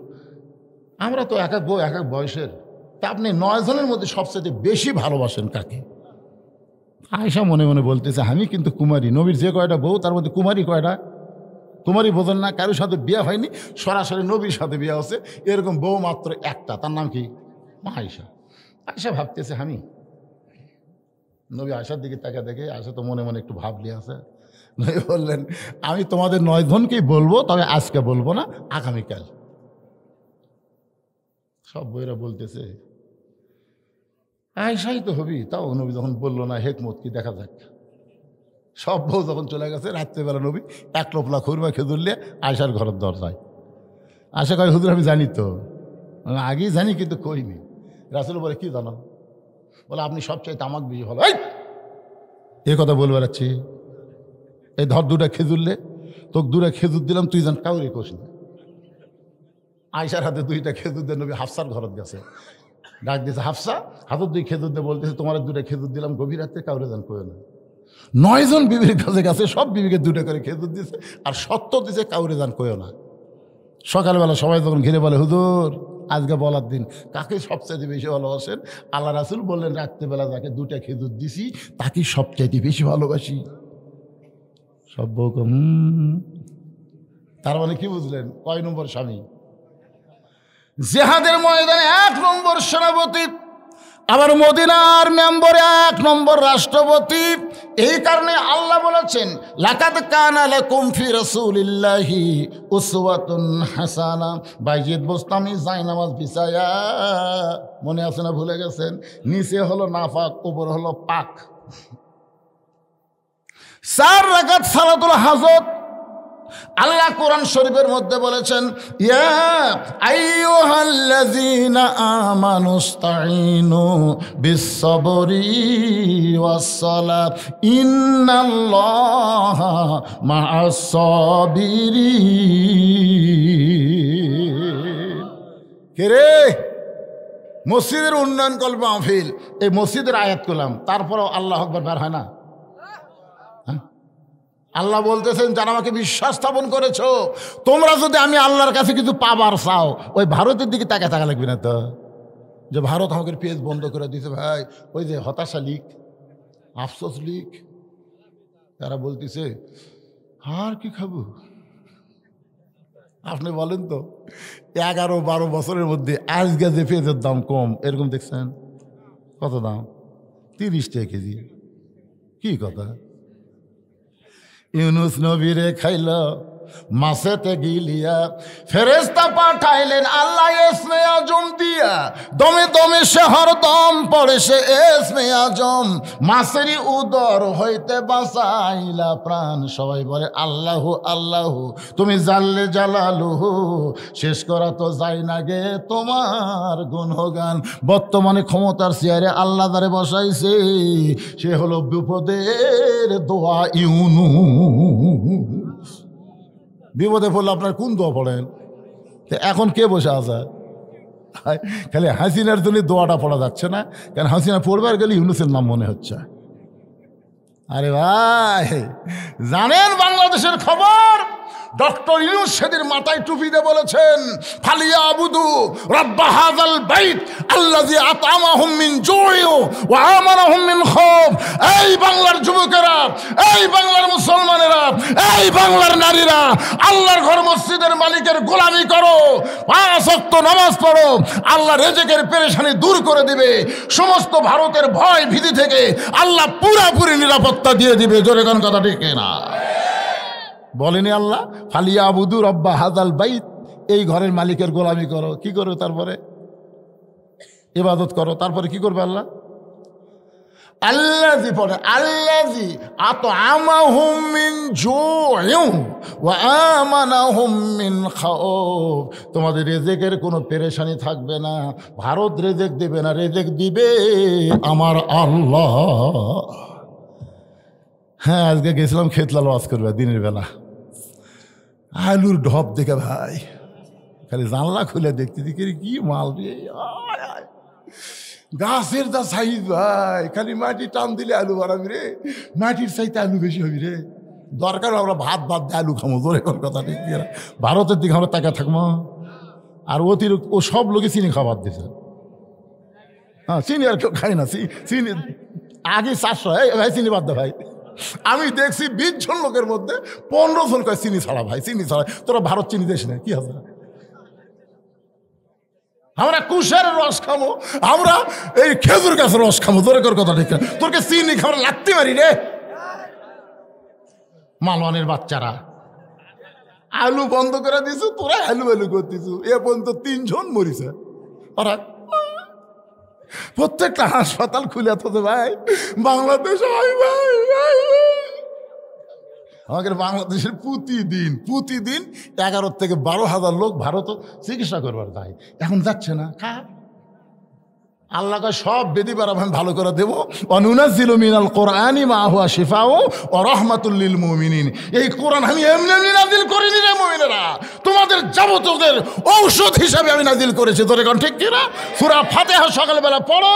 আমরা তো এক এক বউ এক এক বয়সের, তা আপনি 9 জনের মধ্যে সবচেয়ে বেশি ভালোবাসেন কাকে? আয়েশা মনে মনে বলতেছে, আমি কিন্তু কুমারী, নবীর যে কয়টা বউ তার মধ্যে কুমারী কয়টা? কুমারী বোঝেন না? কারোর সাথে বিয়ে হয়নি, সরাসরি নবীর সাথে বিয়ে হচ্ছে, এরকম বউ মাত্র একটা, তার নাম কি? আয়েশা। আয়েশা ভাবতেছে আমি। নবী আয়েশার দিকে তাকে দেখে, আয়েশা তো মনে মনে একটু ভাবলি আছে। নবী বললেন, আমি তোমাদের 9 জনকেই বলবো, তবে আজকে বলবো না, আগামীকাল। সব বইরা বলতেছে আয়েশাই তো হবি, তাও নবী যখন বললো না, হেকমত কি দেখা যাক। সব বউ যখন চলে গেছে, রাত্রেবেলা নবী এক লোপলা খুরমা খেজুর নিয়ে আয়েশার ঘরের দরজায়। আয়েশা কয়, হুজুর আমি জানি তো, আমি আগেই জানি কিন্তু কইনি। রাসূল বলে, কি জানো? বলে, আপনি সবচাইতে আমাকে বেশি ভালো। এই কথা বলে বেড়াচ্ছি, এই ধর 2টা খেজুর লে, তোকে 2টা খেজুর দিলাম, তুই জান কাউরে কোস না। আয়েশার হাতে 2টা খেজুর দিয়ে নবী হাফসার ঘরত গেছে, ডাক দিয়েছে, হাফসা হাতত 2 খেজুর দিয়ে বলতেছে, তোমার 2টা খেজুর দিলাম, গভীর রাত্রে কাউরে জান কয়ে না। 9 জন বিবির কাছে গেছে, সব বিবিকে 2টা করে খেজুর দিয়েছে, আর সত্য দিয়েছে, কাউরে জান কয়েও না। সকালবেলা সবাই যখন ঘিরে বলে, হুজুর আজকে বলার দিন, কাকে সবচাইতে বেশি ভালোবাসেন? আল্লাহ রাসূল বললেন, রাত্রেবেলা যাকে 2টা খেজুর দিছি তাকে সবচাইতে বেশি ভালোবাসি। সব বউকে তার মানে কি বুঝলেন? কয় নম্বর স্বামী? জিহাদের ময়দানে 1 নম্বর সেনাপতি, আবার মদিনার মেম্বরে 1 নম্বর রাষ্ট্রপতি। এই কারণে আল্লাহ বলেছেন, লাকাদ কানা লাকুম ফি রাসূলিল্লাহি উসওয়াতুন হাসানা। বাইজিদ বোস্তামি জায়নামাজ বিছায়া, মনে আছে না? ভুলে গেছেন? নিচে হলো নাফাক, উপর হলো পাক। 4 রাকাত সালাতুল হাজত। আল্লাহ কোরআন শরীফের মধ্যে বলেছেন, ইয়া আইয়ুহাল্লাযীনা আমানুস্তাঈনু বিস-সাবরি ওয়াস-সালাত ইন্নাল্লাহা মা'আস-সাবিরিন। কে রে? মসজিদের উন্নয়ন কল্প মাহফিল, এই মসজিদের আয়াত করলাম, তারপরেও আল্লাহু আকবার বের হয় না। আল্লাহ বলতেছেন, যারা আমাকে বিশ্বাস স্থাপন করেছো, তোমরা যদি আমি আল্লাহর কাছে কিছু পাবার চাও, ওই ভারতের দিকে তাকা লাগবে না তো, যে ভারত আমাকে পেজ বন্ধ করে দিয়েছে। ভাই, ওই যে হতাশা লিক, আফসোস লিক, তারা বলতেছে আর কি খাবো, আপনি বলেন তো 11-12 বছরের মধ্যে আজকে যে পেঁয়াজের দাম কম এরকম দেখছেন? কত দাম? 30 টাকা কেজি। কি কথা? ইউনুস নবীরে খাইল মাছেতে গিলিয়া, ফেরেশতা পাঠাইলেন আল্লাহ ইসমে আজম দিয়া, দমে দমে সে হরদম পড়ে সে ইসমে আজম, মাছেরই উদর হইতে বাঁচাইলা প্রাণ। সবাই বলে আল্লাহু আল্লাহু, তুমি জাল্লে জালালুহু, শেষ করা তো যায় না গে তোমার গুণগান। বর্তমানে ক্ষমতার চেয়ারে আল্লাহ দ্বারে বসাইছে, সে হলো বিপদের দোয়া ইউনুস। বিপদে পড়লে আপনার কোন দোয়া পড়েন? এখন কে বসে আছে? খালি হাসিনার জন্য দোয়াটা পড়া যাচ্ছে না, কারণ হাসিনা পড়বার গেলে ইউনুসের নাম মনে হচ্ছে। আরে ভাই, জানেন বাংলাদেশের খবর? ডক্টর ইউনুস সেদিন মাথায় টুপি দিয়ে বলেছেন ফালিয়াবুদু রাব্বা হাযাল বাইত আল্লাযী আত'আমাহুম মিন জু'ইন ওয়া আমানাহুম মিন খাউফ। এই বাংলার যুবকেরা, এই বাংলার মুসলমানেরা, এই বাংলার নারীরা, আল্লাহর ঘর মসজিদের মালিকের গোলামি করো, 5 ওয়াক্ত নামাজ পড়ো, আল্লাহ রিজিকের পেরেশানি দূর করে দিবে। সমস্ত ভারতের ভয় ভীতি থেকে আল্লাহ পুরোপুরি নিরাপত্তা দিয়ে দিবে। জোরে কোন কথা ঠিক না? বলেনি আল্লাহ ফালিয়াবুদু রাব্বা হাযাল বাইত, এই ঘরের মালিকের গোলামি করো। কি করো? তারপরে ইবাদত করো। তারপরে কি করবে আল্লাহ? আল্লাযী পড়ে আল্লাযী আত'আমাহুম মিন জু'ইন ওয়া আমানাহুম মিন খাউফ। তোমাদের রিজিকের কোনো পেরেশানি থাকবে না, ভারত রিজিক দিবে না, রিজিক দিবে আমার আল্লাহ। হ্যাঁ, আজকে গেছিলাম খেতলাল ওয়াজ করবে দিনের বেলা, আলুর ঢপ দেখে ভাই খালি জানলা খুলে দেখতে দেখি কি মাল দিয়ে গাছের যা সাইজ ভাই, খালি মাটি টান দিলে আলু বাড়াবি রে, মাটির চাইতে আলু বেশি হবি রে। দরকার আমরা ভাত ভাত দিয়ে আলু খামো। জোরে কোন কথা ঠিক? ভারতের দিকে আমরা তাকা থাকবো। আর অতিরিক্ত ও সব লোকে চিনি খাবার দিছে। হ্যাঁ, চিনি আর কেউ খাই না। চিনি আগে 400, ভাই চিনি বাদ দে ভাই। আমি দেখছি 20 জন লোকের মধ্যে 15 জন কয় চিনি ছাড়া ভাই, চিনি ছাড়া। তোরা ভারত চিনি দিস না, কি আছে? আমরা কুশের রস খামো, আমরা এই খেজুর গাছের রস খামো। তোর কথা ঠিক না? তোরকে চিনি খাবার লাগতে পারি রে। মালওয়ানের বাচ্চারা আলু বন্ধ করে দিছু, তোরা আলু আলু করতেছু। এ পর্যন্ত 3 জন মরিছে। ওরা প্রত্যেকটা হাসপাতাল খুলে তো ভাই বাংলাদেশ। আমাদের বাংলাদেশের প্রতিদিন 11 থেকে 12,000 লোক ভারত চিকিৎসা করবার দায়। এখন যাচ্ছে না। আল্লাহকে সব বেদি পার আমি ভালো করে দেবো। অনুনাজ্জিলু মিনাল কোরআনি মা হুয়া শিফাউ ওয়া রাহমাতুল লিল মুমিনিন। এই কোরআন আমি এমনি এমনি নাজিল করিনি রে মুমিনেরা, তোমাদের যাবতীয় ঔষধ হিসাবে আমি নাজিল করেছি। তোর এখন ঠিক কিনা? সূরা ফাতিহা সকালবেলা পড়ো,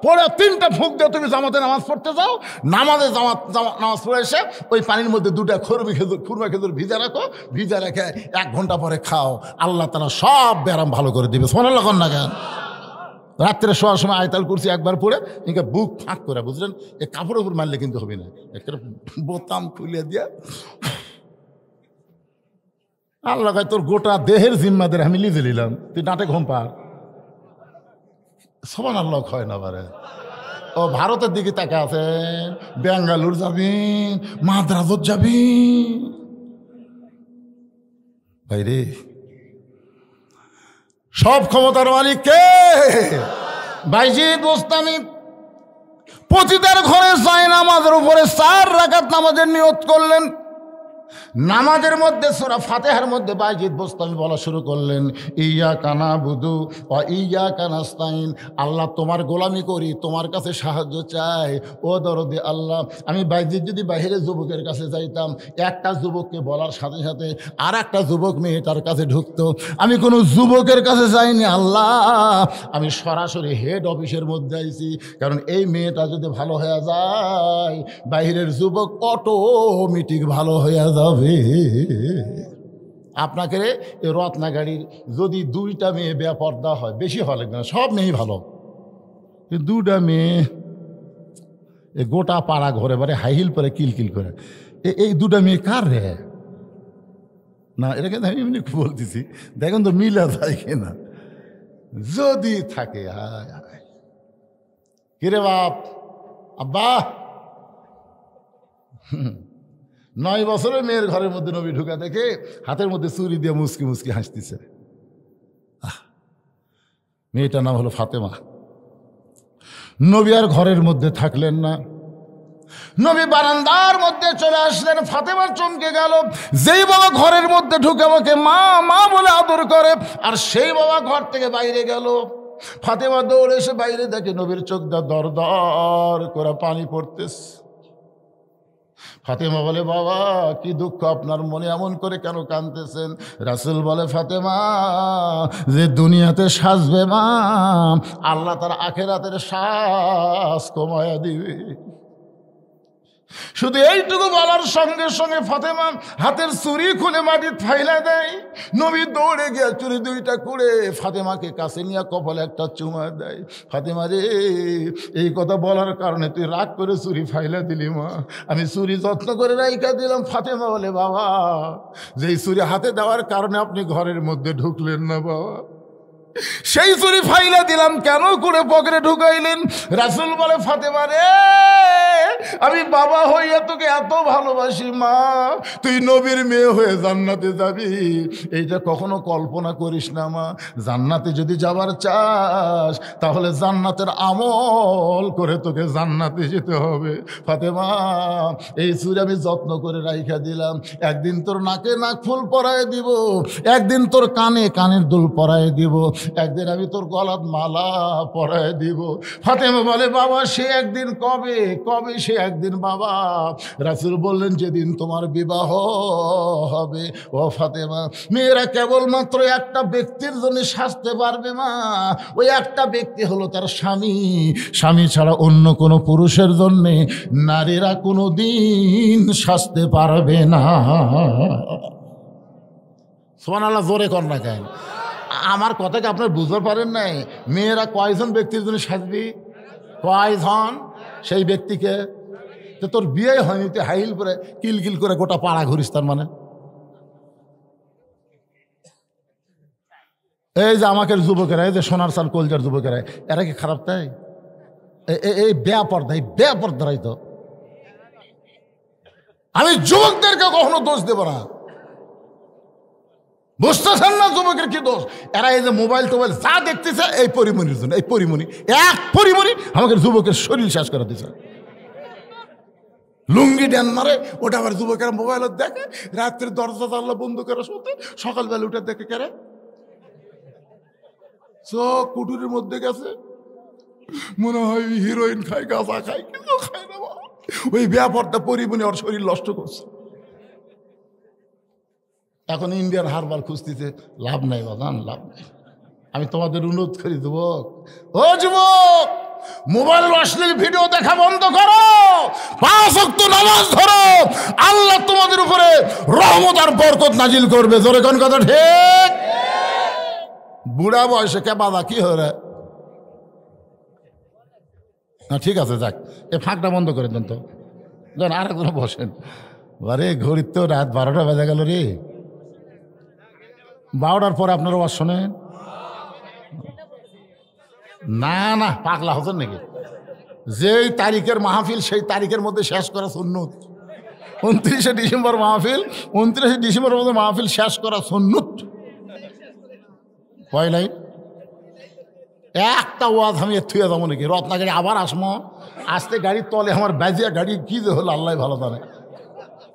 পড়ে 3টা ফুঁক দিয়ে তুমি জামাতে নামাজ পড়তে যাও। নামাজে নামাজ পড়ে এসে ওই পানির মধ্যে 2টা খুরমা খেজুর ভিজা রাখো, ভিজা রেখে 1 ঘন্টা পরে খাও। আল্লাহ তাআলা সব ব্যারাম ভালো করে দিবে। সুবহানাল্লাহ না কেন? রাত্রে শোয়ার সময় আয়াতুল কুরসি একবার পড়ে একে বুক ফাঁক করে, বুঝলেন? এ কাপড়ের উপর মারলে কিন্তু হবে না, একটা বোতাম খুলে দিয়ে আল্লাহ কয় তোর গোটা দেহের জিম্মাদের আমি লিজে নিলাম, তুই ডাঁটে ঘুম পা। সুবহানাল্লাহ হয় না পারে। ও ভারতের দিকে তাকে আছে, বেঙ্গালুর যাবি, মাদ্রাজত যাবি ভাই রে। সব ক্ষমতার মালিক কে? বাইজিদ বোস্তামি পতিতার ঘরে যায় নামাজের উপরে 4 রাকাত নামাজের নিয়ত করলেন। নামাজের মধ্যে সূরা ফাতিহার মধ্যে বাইজিদ বোস্তামি বলা শুরু করলেন, ইয়্যাকা না'বুদু ওয়া ইয়্যাকা নাস্তাইন। আল্লাহ তোমার গোলামি করি, তোমার কাছে সাহায্য চাই। ও দরদে আল্লাহ, আমি বাইজিদ যদি বাইরে যুবকের কাছে যাইতাম, একটা যুবককে বলার সাথে সাথে আর একটা যুবক মেয়েটার কাছে ঢুকতো। আমি কোনো যুবকের কাছে যাইনি আল্লাহ, আমি সরাসরি হেড অফিসের মধ্যে আইছি। কারণ এই মেয়েটা যদি ভালো হয়ে যায়, বাইরের যুবক অটোমেটিক ভালো হয়ে যাবে। আপনাকে এই রত্নাগাড়ির যদি 2টা মেয়ে বেপর্দা হয়, বেশি হওয়া লাগবে না, সব মেয়েই ভালো। 2টা মেয়ে এ গোটা পাড়া ঘরে বারে হাই হিল পরে কিলকিল করে, এই 2টা মেয়ে কার রে? না, এটা কিন্তু আমি এমনি বলতেছি, দেখেন তো মিলা যায় কিনা। যদি থাকে, হায় হায়, কিরে বাপ, আব্বা 9 বছরের মেয়ের ঘরের মধ্যে নবী ঢুকা দেখে হাতের মধ্যে চুরি দিয়ে মুসকি মুসকি হাসতেছে। মেয়েটার নাম হলো ফাতেমা। নবী আর ঘরের মধ্যে থাকলেন না, নবী বারান্দার মধ্যে চলে আসলেন। ফাতেমা চমকে গেল। যেই বাবা ঘরের মধ্যে ঢুকে আমাকে মা মা বলে আদর করে, আর সেই বাবা ঘর থেকে বাইরে গেল। ফাতেমা দৌড়ে এসে বাইরে দেখে নবীর চোখ দা দর দর করে পানি পড়তেছে। ফাতেমা বলে, বাবা কি দুঃখ আপনার মনে, এমন করে কেন কাঁদতেছেন? রাসূল বলে, ফাতেমা, যে দুনিয়াতে সাজবে মা, আল্লাহ তার আখিরাতের শ্বাস কমায়া দিবে। শুধু এইটুকু বলার সঙ্গে সঙ্গে ফাতেমা হাতের চুরি খুলে মাটি ফাইলা দেয়। নবী দৌড়ে গিয়ে চুরি দুইটা করে ফাতেমাকে কাছে নিয়ে কপালে একটা চুমা দেয়। ফাতেমা রে, এই কথা বলার কারণে তুই রাগ করে চুরি ফাইলা দিলি মা, আমি চুরি যত্ন করে রাইখা দিলাম। ফাতেমা বলে, বাবা যেই চুরি হাতে দেওয়ার কারণে আপনি ঘরের মধ্যে ঢুকলেন না বাবা, সেই চুরি ফাইলা দিলাম কেন করে পকেটে ঢুকাইলেন? রাসূল বলে, ফাতেমা রে, আমি বাবা হইয়া তোকে এত ভালোবাসি মা, তুই নবীর মেয়ে হয়ে জান্নাতে যাবি এইটা কখনো কল্পনা করিস না মা। জান্নাতে যদি যাবার চাস তাহলে জান্নাতের আমল করে তোকে জান্নাতে যেতে হবে। ফাতেমা, এই চুরি আমি যত্ন করে রাইখা দিলাম, একদিন তোর নাকে নাক ফুল পরায় দিব, একদিন তোর কানে কানের দুল পরায় দিব, একদিন আমি তোর গলাত মালা পরায় দিব। ফাতেমা বলে, বাবা সে একদিন কবে? কবে সে একদিন বাবা? রাসূল বললেন, যেদিন তোমার বিবাহ হবে। ও ফাতেমা, মেয়েরা কেবলমাত্র একটা ব্যক্তির জন্য সাজতে পারবে মা, ওই একটা ব্যক্তি হলো তার স্বামী। স্বামী ছাড়া অন্য কোনো পুরুষের জন্য নারীরা কোনো দিন সাজতে পারবে না। সুবহানাল্লাহ, জোরে কর না কেন? আমার কথাকে আপনার বুঝতে পারেন নাই? মেয়েরা কয়জন ব্যক্তির জন্য সাজবি? কয়জন? সেই ব্যক্তিকে তো তোর বিয়ে হয়নি, তুই হাইল করে কিলকিল করে গোটা পাড়া ঘুরিস তার মানে? এই যে আমাকে যুবকেরা, এই যে সোনার সাল কলজার যুবকেরা, এরা কি খারাপ? তাই এই বেপর্দা, এই বেপর্দারাই তো। আমি যুবকদেরকে কখনো দোষ দেব না, বুঝতেছেন না যুবকের কি দোষ? এরা এই যে মোবাইল টোবাইল যা দেখতেছে এই পরিমণির জন্য, এই পরিমণি, এক পরিমণি আমাকে যুবকের শরীর শেষ করে দিচ্ছে। লুঙ্গি ড্যান মারে, ওটা আবার যুবকেরা মোবাইল দেখে, রাত্রে দরজা জানলা বন্ধ করে শুতে, সকালবেলা উঠে দেখে কেরে চোখ কুটুরির মধ্যে গেছে, মনে হয় হিরোইন খায়, গাঁজা খায়, কিন্তু খায় না। ওই ব্যাপারটা পরিমণি ওর শরীর নষ্ট করছে। এখন ইন্ডিয়ান হারবাল খুঁজতেছে, লাভ নাই বাদান, লাভ নাই। আমি তোমাদের অনুরোধ করি যুবক, ও যুবক, মোবাইল অশ্লীল ভিডিও দেখা বন্ধ করো, 5 ওয়াক্ত নামাজ ধরো, আল্লাহ তোমাদের উপরে রহমত আর বরকত নাজিল করবে। জোরে কোন কথা ঠিক? বুড়া বয়সে কে বাবা কি হরে না, ঠিক আছে যাক, এ ফাঁকটা বন্ধ করে দেন তো, দেন আর একজন বসেন। আরে ঘড়ির তো রাত 12টা বেজে গেল রে। 12টার পরে আপনারা ওয়াজ শোনেন না? না পাগলা হতেন নাকি? যেই তারিখের মাহফিল সেই তারিখের মধ্যে শেষ করা সুন্নত। 29শে ডিসেম্বর মাহফিল, 29শে ডিসেম্বরের মধ্যে মাহফিল শেষ করা সুন্নত। পয়লাই একটা ওয়াজ আমি থুয়ে যাবো নাকি? রত্নাগাড়ি আবার আসমো, আসতে গাড়ির তলে আমার বাজিয়া গাড়ি কি যে হলো আল্লাহ ভালো জানে।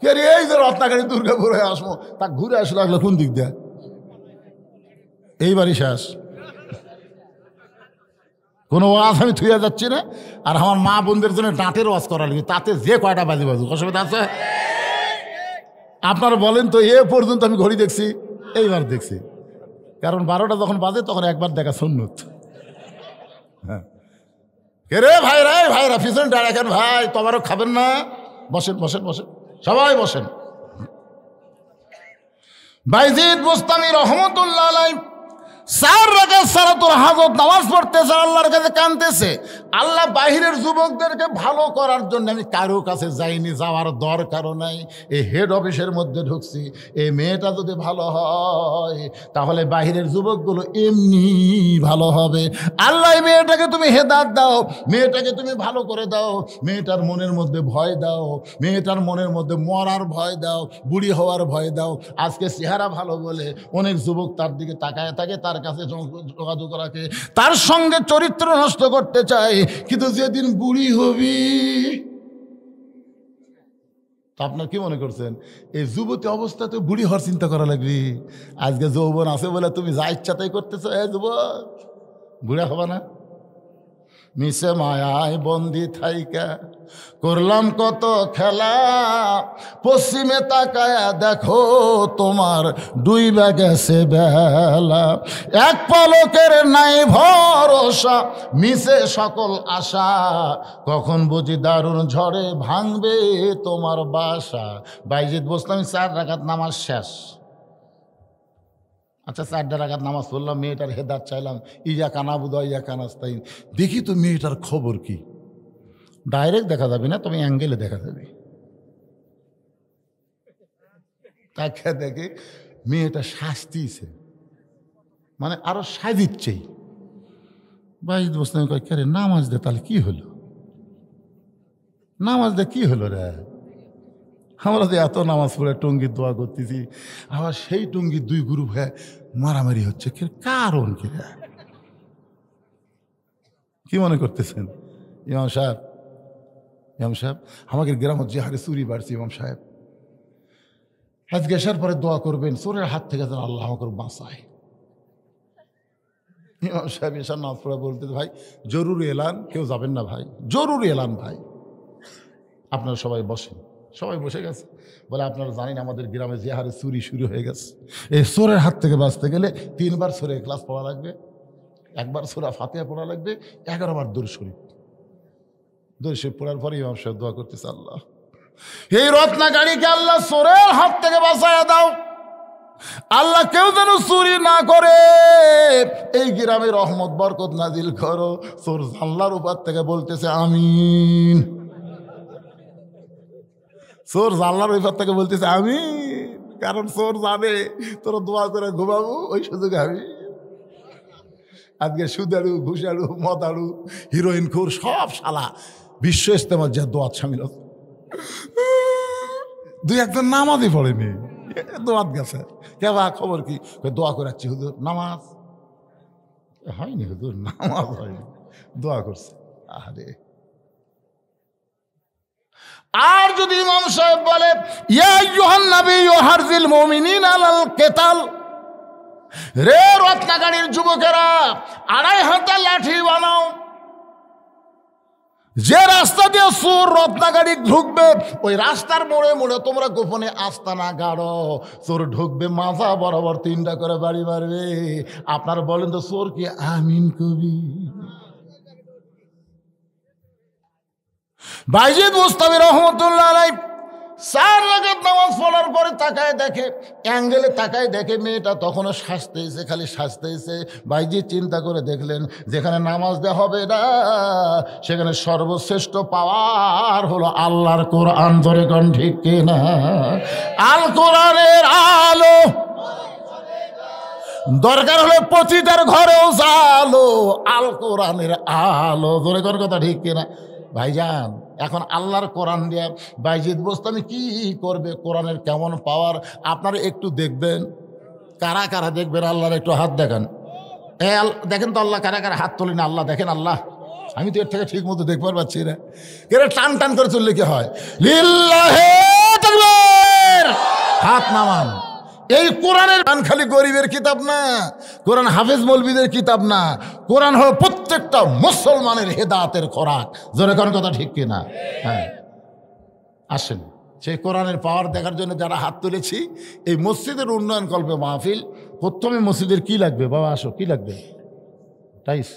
কে রে, এই যে রত্নাগাড়ি দুর্গাপুর হয়ে আসবো, তা ঘুরে আসলে লাগলো কোন দিক দিয়ে? এইবারই শেষ। কোনো ওয়াজ আমি থুয়ে যাচ্ছি না। আর আমার মা বোনদের জন্য ডাঁটের ওয়াজ করা লাগে, তাতে যে কয়টা বাজি বাজু অসুবিধা আছে? আপনারা বলেন তো, এ পর্যন্ত আমি ঘড়ি দেখছি, এইবার দেখছি, কারণ 12টা যখন বাজে তখন একবার দেখা সুন্নত। হ্যাঁ, কে রে ভাইরা, ভাইরা পিছনে দাঁড়াকেন ভাই, তোমারও খাবেন না? বসেন বসেন বসেন, সবাই বসেন। বাইজিদ বুস্তামি রহমতুল্লাহ আলাইহি 4 রাকাত সালাতুল হাজত নামাজ পড়তেছে, আল্লাহর কাছে কাঁদতেছে। আল্লাহ বাহিরের যুবকদেরকে ভালো করার জন্য আমি কারো কাছে যাইনি, যাওয়ার দরকারও নাই। এই হেড অফিসের মধ্যে ঢুকছি, এই মেয়েটা যদি ভালো হয় তাহলে বাহিরের যুবকগুলো এমনি ভালো হবে। আল্লাহ মেয়েটাকে তুমি হেদায়েত দাও, মেয়েটাকে তুমি ভালো করে দাও, মেয়েটার মনের মধ্যে ভয় দাও, মেয়েটার মনের মধ্যে মরার ভয় দাও, বুড়ি হওয়ার ভয় দাও। আজকে চেহারা ভালো বলে অনেক যুবক তার দিকে তাকায় থাকে, তার কাছে যোগাযোগ রাখে, তার সঙ্গে চরিত্র নষ্ট করতে চায়। কিন্তু যেদিন বুড়ি হবি, আপনার কি মনে করছেন এই যুবতী অবস্থাতে বুড়ি হওয়ার চিন্তা করা লাগবে? আজকে যৌবন আছে বলে তুমি যা ইচ্ছা তাই করতেছ, যুবক বুড়া হবে না? মিশে মায়ায় বন্দি থাইকা করলাম কত খেলা, পশ্চিমে তাকায়া দেখো তোমার ডুইবা গেছে বেলা। এক পলকের নাই ভরসা, মিশে সকল আশা, কখন বুঝি দারুণ ঝড়ে ভাঙবে তোমার বাসা। বাইজিদ বোস্তামি 4 রাকাত নামাজ শেষ। আচ্ছা 4 রাকাত নামাজ পড়লাম, মেয়েটার হেদায়েত চাইলাম, ইয়া কানাবুদা ইয়া কানাস্তাইন। দেখি তো মেয়েটার খবর কি। ডাইরেক্ট দেখা যাবে না, তুমি অ্যাঙ্গেলে দেখা যাবে। তাকে দেখে মেয়েটা শাস্তিছে, মানে আরো সাজিচ্ছেই। বাইজিদ বোস্তামি কয়, কে রে নামাজ দে, তাহলে কি হলো? নামাজ দে কি হলো রে? আমরা যে এত নামাজ পড়ে টঙ্গির দোয়া করতেছি, আবার সেই টঙ্গির 2 গ্রুপ হয়ে মারামারি হচ্ছে, কারণ কি? কি মনে করতেছেন ইমাম সাহেব? ইমাম সাহেব আমাদের গ্রামের যে হারে চুরি বাড়ছে, ইমাম সাহেব আজকে আসার পরে দোয়া করবেন চোরের হাত থেকে যেন আল্লাহ আমাকে বাঁচায়। ইমাম সাহেব এসার নামাজ পড়ে বলতে, ভাই জরুরি এলান, কেউ যাবেন না ভাই, জরুরি এলান ভাই, আপনারা সবাই বসেন। সবাই বসে গেছে। বলে আপনারা জানেন আমাদের গ্রামে যে হারে চুরি শুরু হয়ে গেছে, এই চোরের হাত থেকে বাঁচতে গেলে 3 বার সূরা ইখলাস পড়া লাগবে, 1 বার সূরা ফাতিহা পড়া লাগবে, 11 বার দরুদ শরীফ। দরুদ শরীফ পড়ার পরে ইমাম সাহেব দোয়া করতেছে, আল্লাহ এই রত্না গাড়িকে আল্লাহ চোরের হাত থেকে বাঁচায়া দাও, আল্লাহ কেউ যেন চুরি না করে, এই গ্রামে রহমত বরকত নাজিল করো। চোর জানলার উপর থেকে বলতেছে আমিন, চোর জানলার উপর থেকে বলতেছে আমিন, কারণ চোর জানে তোর দোয়া করে ঘুমাবো, ওই সুযোগে আমি আজকে সুদারু ঘুষারু মদারু হিরোইন খুর সব শালা বিশ্ব ইস্তেমার যে দোয়াত সামিল, 2-1জন নামাজই পড়েনি, দোয়াত গেছে। কেবা খবর কি? দোয়া করাচ্ছি হুজুর, নামাজ হয়নি হুজুর, নামাজ হয়নি, দোয়া করছে। আরে আর যদি ইমাম সাহেব বলে ইয়া আইয়ুহান নবী হারজিল মুমিনিন আলাল কিতাল, রে রত্নাগাড়ির যুবকেরা 2.5 হাতে লাঠি বানাও, যে রাস্তা দিয়ে চোর রত্নাগাড়ি ঢুকবে ওই রাস্তার মোড়ে মোড়ে তোমরা গোপনে আস্তানা গাড়ো, চোর ঢুকবে মাথা বরাবর 3টা করে বাড়ি মারবে। আপনারা বলেন তো চোর কি আমিন কবি? বাইজিদ বোস্তামি রহমতুল্লাহ আলাইহি 4 রাকাত নামাজ পড়ার পরে তাকায় দেখে, অ্যাঙ্গেলে তাকায় দেখে মেয়েটা তখনও সাজতেছে, খালি সাজতেছে। বাইজিদ চিন্তা করে দেখলেন যেখানে নামাজ দেওয়া হবে না সেখানে সর্বশ্রেষ্ঠ পাওয়ার হলো আল্লাহর কোরআন। ধরে কোন ঠিক কিনা? আল কোরআনের আলো দরকার হলে প্রতিটার ঘরেও জালো, আল কোরআনের আলো। ধরে কোন কথা ঠিক কিনা? ভাইজান এখন আল্লাহর কোরআন দিয়ে বাইজিদ বোস্তামি কি করবে, কোরআনের কেমন পাওয়ার আপনারা একটু দেখবেন। কারা কারা দেখবেন আল্লাহর একটু হাত দেখান। দেখেন তো আল্লাহ কারা কারা হাত তোলেন, আল্লাহ দেখেন। আল্লাহ আমি তো এর থেকে ঠিক মতো দেখবার পাচ্ছি না, কেন টান টান করে চললে কি হয়? লিল্লাহে তাকবীর, হাত নামান। এই কোরআনের গান খালি গরিবের কিতাব না, কোরআন হাফেজ মৌলবীদের কিতাব না, কোরআন হলো প্রত্যেকটা মুসলমানের হেদায়েতের খোরাক। জোরে কোন কথা ঠিক কিনা? হ্যাঁ আসেন সেই কোরআনের পাওয়ার দেখার জন্য যারা হাত তুলেছি। এই মসজিদের উন্নয়ন কল্পে মাহফিল। প্রথমে মসজিদের কি লাগবে বাবা? আসো, কি লাগবে? টাইস,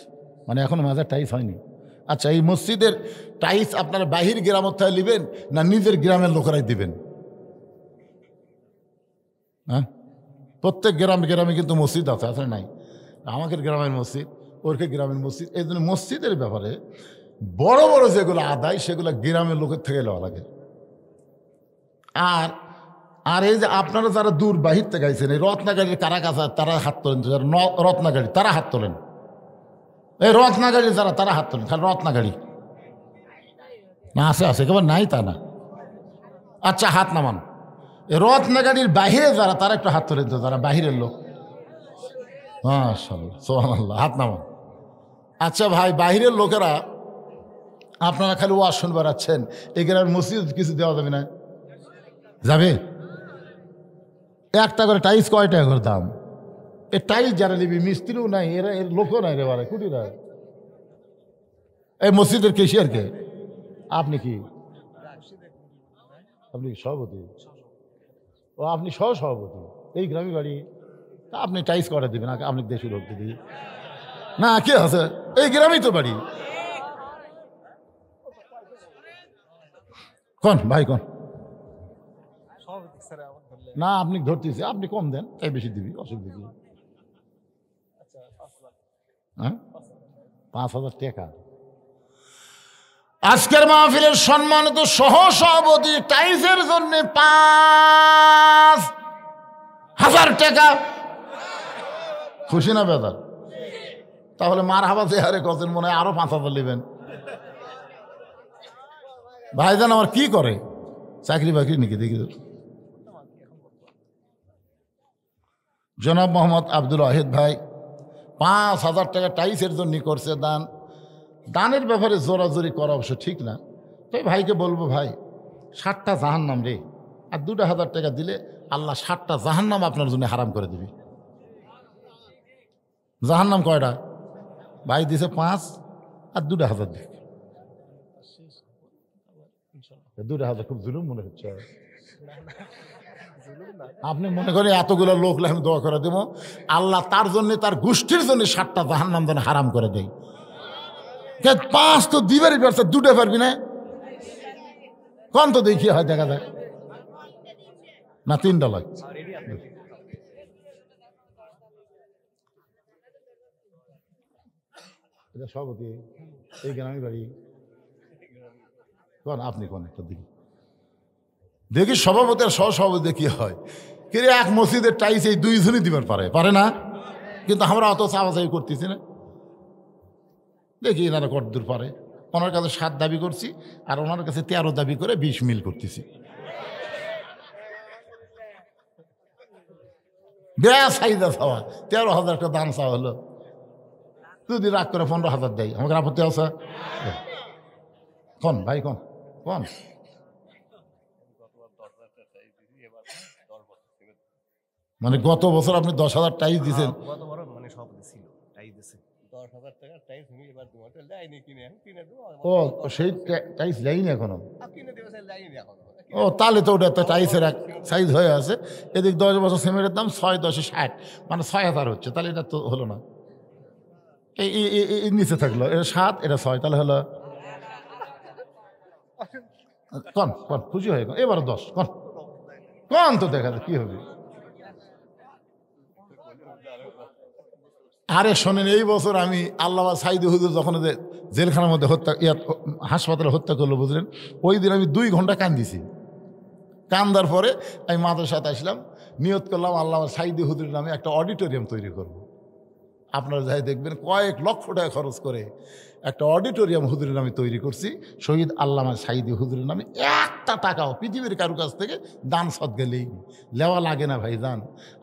মানে এখন মাজার টাইস হয়নি। আচ্ছা এই মসজিদের টাইস আপনারা বাহির গ্রামের থেকে নেবেন না নিজের গ্রামের লোকেরাই দিবেন? হ্যাঁ প্রত্যেক গ্রামে গ্রামে কিন্তু মসজিদ আছে, আছে নাই? আমাদের গ্রামের মসজিদ, ওরকে গ্রামের মসজিদ। এই জন্য মসজিদের ব্যাপারে বড় বড় যেগুলো আদায় সেগুলো গ্রামের লোকের থেকে লওয়া লাগে। আর আর এই যে আপনারা যারা দূর বাহির থেকে আইছেন, এই রত্নাগাড়ির কারা কাছা তারা হাত তোলেন, যারা রত্নাগাড়ি তারা হাত তোলেন। এই রত্নাগাড়ি যারা তারা হাত তোলেন, খালি রত্নাগাড়ি না আছে আছে কেবল নাই তা না। আচ্ছা হাত নামান। এই রত্নাগাড়ির বাহিরে যারা তারা একটু হাত তোলেন তো, যারা বাহিরের লোক। মাশাআল্লাহ সুবহানাল্লাহ, হাত নামান। আচ্ছা ভাই, বাহিরের লোকেরা আপনারা খালি ওয়াজ শুনবার আছেন, এই গ্রামের মসজিদ কিছু দেওয়া যাবে না? যাবে। একটা করে টাইলস কয় টাকা করে দাম? এ টাইলস যারা নিবি মিস্ত্রিও নাই, এরা এর লোকও নাই রে বারে কুটিরা। এই মসজিদের কেশিয়ার কে? আপনি কি? আপনি সভাপতি? ও আপনি সহ সভাপতি এই গ্রামী বাড়ি? আপনি টাইলস কটা দিবেন? আপনি দেশের লোক দিদি না, কে আছে? এই গ্রামেই তো বাড়ি। কোন ভাই কোন? না আপনি ধরতেছি, আপনি কম দেন, তাই বেশি দিবি, অসুবিধা কি? হ্যাঁ 5,000 টাকা। আজকের মাহফিলের সম্মানিত সহ সভাপতি টাইলসের জন্য 5,000 টাকা। খুশি না বেদার? তাহলে মার হাবা চেহারে কছেন, মনে হয় আরো 5,000 নেবেন। ভাইজান আমার কি করে? চাকরি বাকরি নাকি? দেখি জনাব মোহাম্মদ আব্দুল ওয়াহিদ ভাই 5,000 টাকা টাইলসের জন্য করছে দান। দানের ব্যাপারে জোরাজোরি করা অবশ্য ঠিক না। তাই ভাইকে বলবো, ভাই 7টা জাহান্নাম রে, আর 2,000 টাকা দিলে আল্লাহ 7টা জাহান্নাম আপনার জন্য হারাম করে দিবি। জাহান্নাম কয়টা? ভাই দিছে 5 আর 2,000 দিবে। 2,000 খুব জুলুম মনে হচ্ছে। আপনি মনে করেন এতগুলো লোক আমি দোয়া করে দেবো, আল্লাহ তার জন্য তার গোষ্ঠীর জন্য 7টা জাহান্নাম যেন হারাম করে দেয়। 5 তো দিবারই পারছে, 2টা পারবি না? কোন তো দেখি হয়, দেখা যায় না 3টা লাগে। এটা সভাপতি এই গ্রামের বাড়ি। কোন আপনি কোন একটা দেখি দেখি সভাপতি আর সহসভাপতি কি হয়। কিন্তু এক মসজিদের টাইস এই 2 জনই দিবার পারে না, কিন্তু আমরা অত চাওয়াচাই করতেছি না। দেখি এনারা কতদূর পারে। ওনার কাছে 7 দাবি করছি, আর ওনার কাছে 13 দাবি করে 20 মিল করতেছি। বেয়া চাহিদা চাওয়া, 13,000 টাকা দাম চাওয়া হলো। যদি রাগ করে 15,000 দেয়, আমাকে আপত্তি আছে? কোন ভাই কোন কোন? মানে গত বছর আপনি 10,000 টাইস দিয়েছেন? ও সেই টাইস যায়নি এখনো? ও তাহলে তো ওটা টাইসের এক সাইজ হয়ে আছে। এদিক 10 বছর সিমেন্টের দাম 6-10 60, মানে 6,000 হচ্ছে। তাহলে এটা তো হলো না, এই নিচে থাকলো। এটা 7, এটা 6, তাহলে হলো কন কন খুশি হয়ে এবার 10 কন কন তো দেখা যায় কি হবে। আরে শোনেন, এই বছর আমি আল্লামা সাইদি হুজুর যখন জেলখানার মধ্যে হাসপাতালে হত্যা করলো, বুঝলেন, ওই দিন আমি 2 ঘন্টা কান্দিছি। কান্দার পরে আমি মাদ্রাসাতে আসলাম, নিয়ত করলাম আল্লামা সাইদি হুজুরের নামে একটা অডিটোরিয়াম তৈরি করব। আপনারা যাই দেখবেন কয়েক লক্ষ টাকা খরচ করে একটা অডিটোরিয়াম হুজুরের নামে তৈরি করছি। শহীদ আল্লামা সাইদি হুজুরের নামে 1টা টাকাও পৃথিবীর কারো কাছ থেকে দান সদগেলেই লেওয়া লাগে না ভাই। দান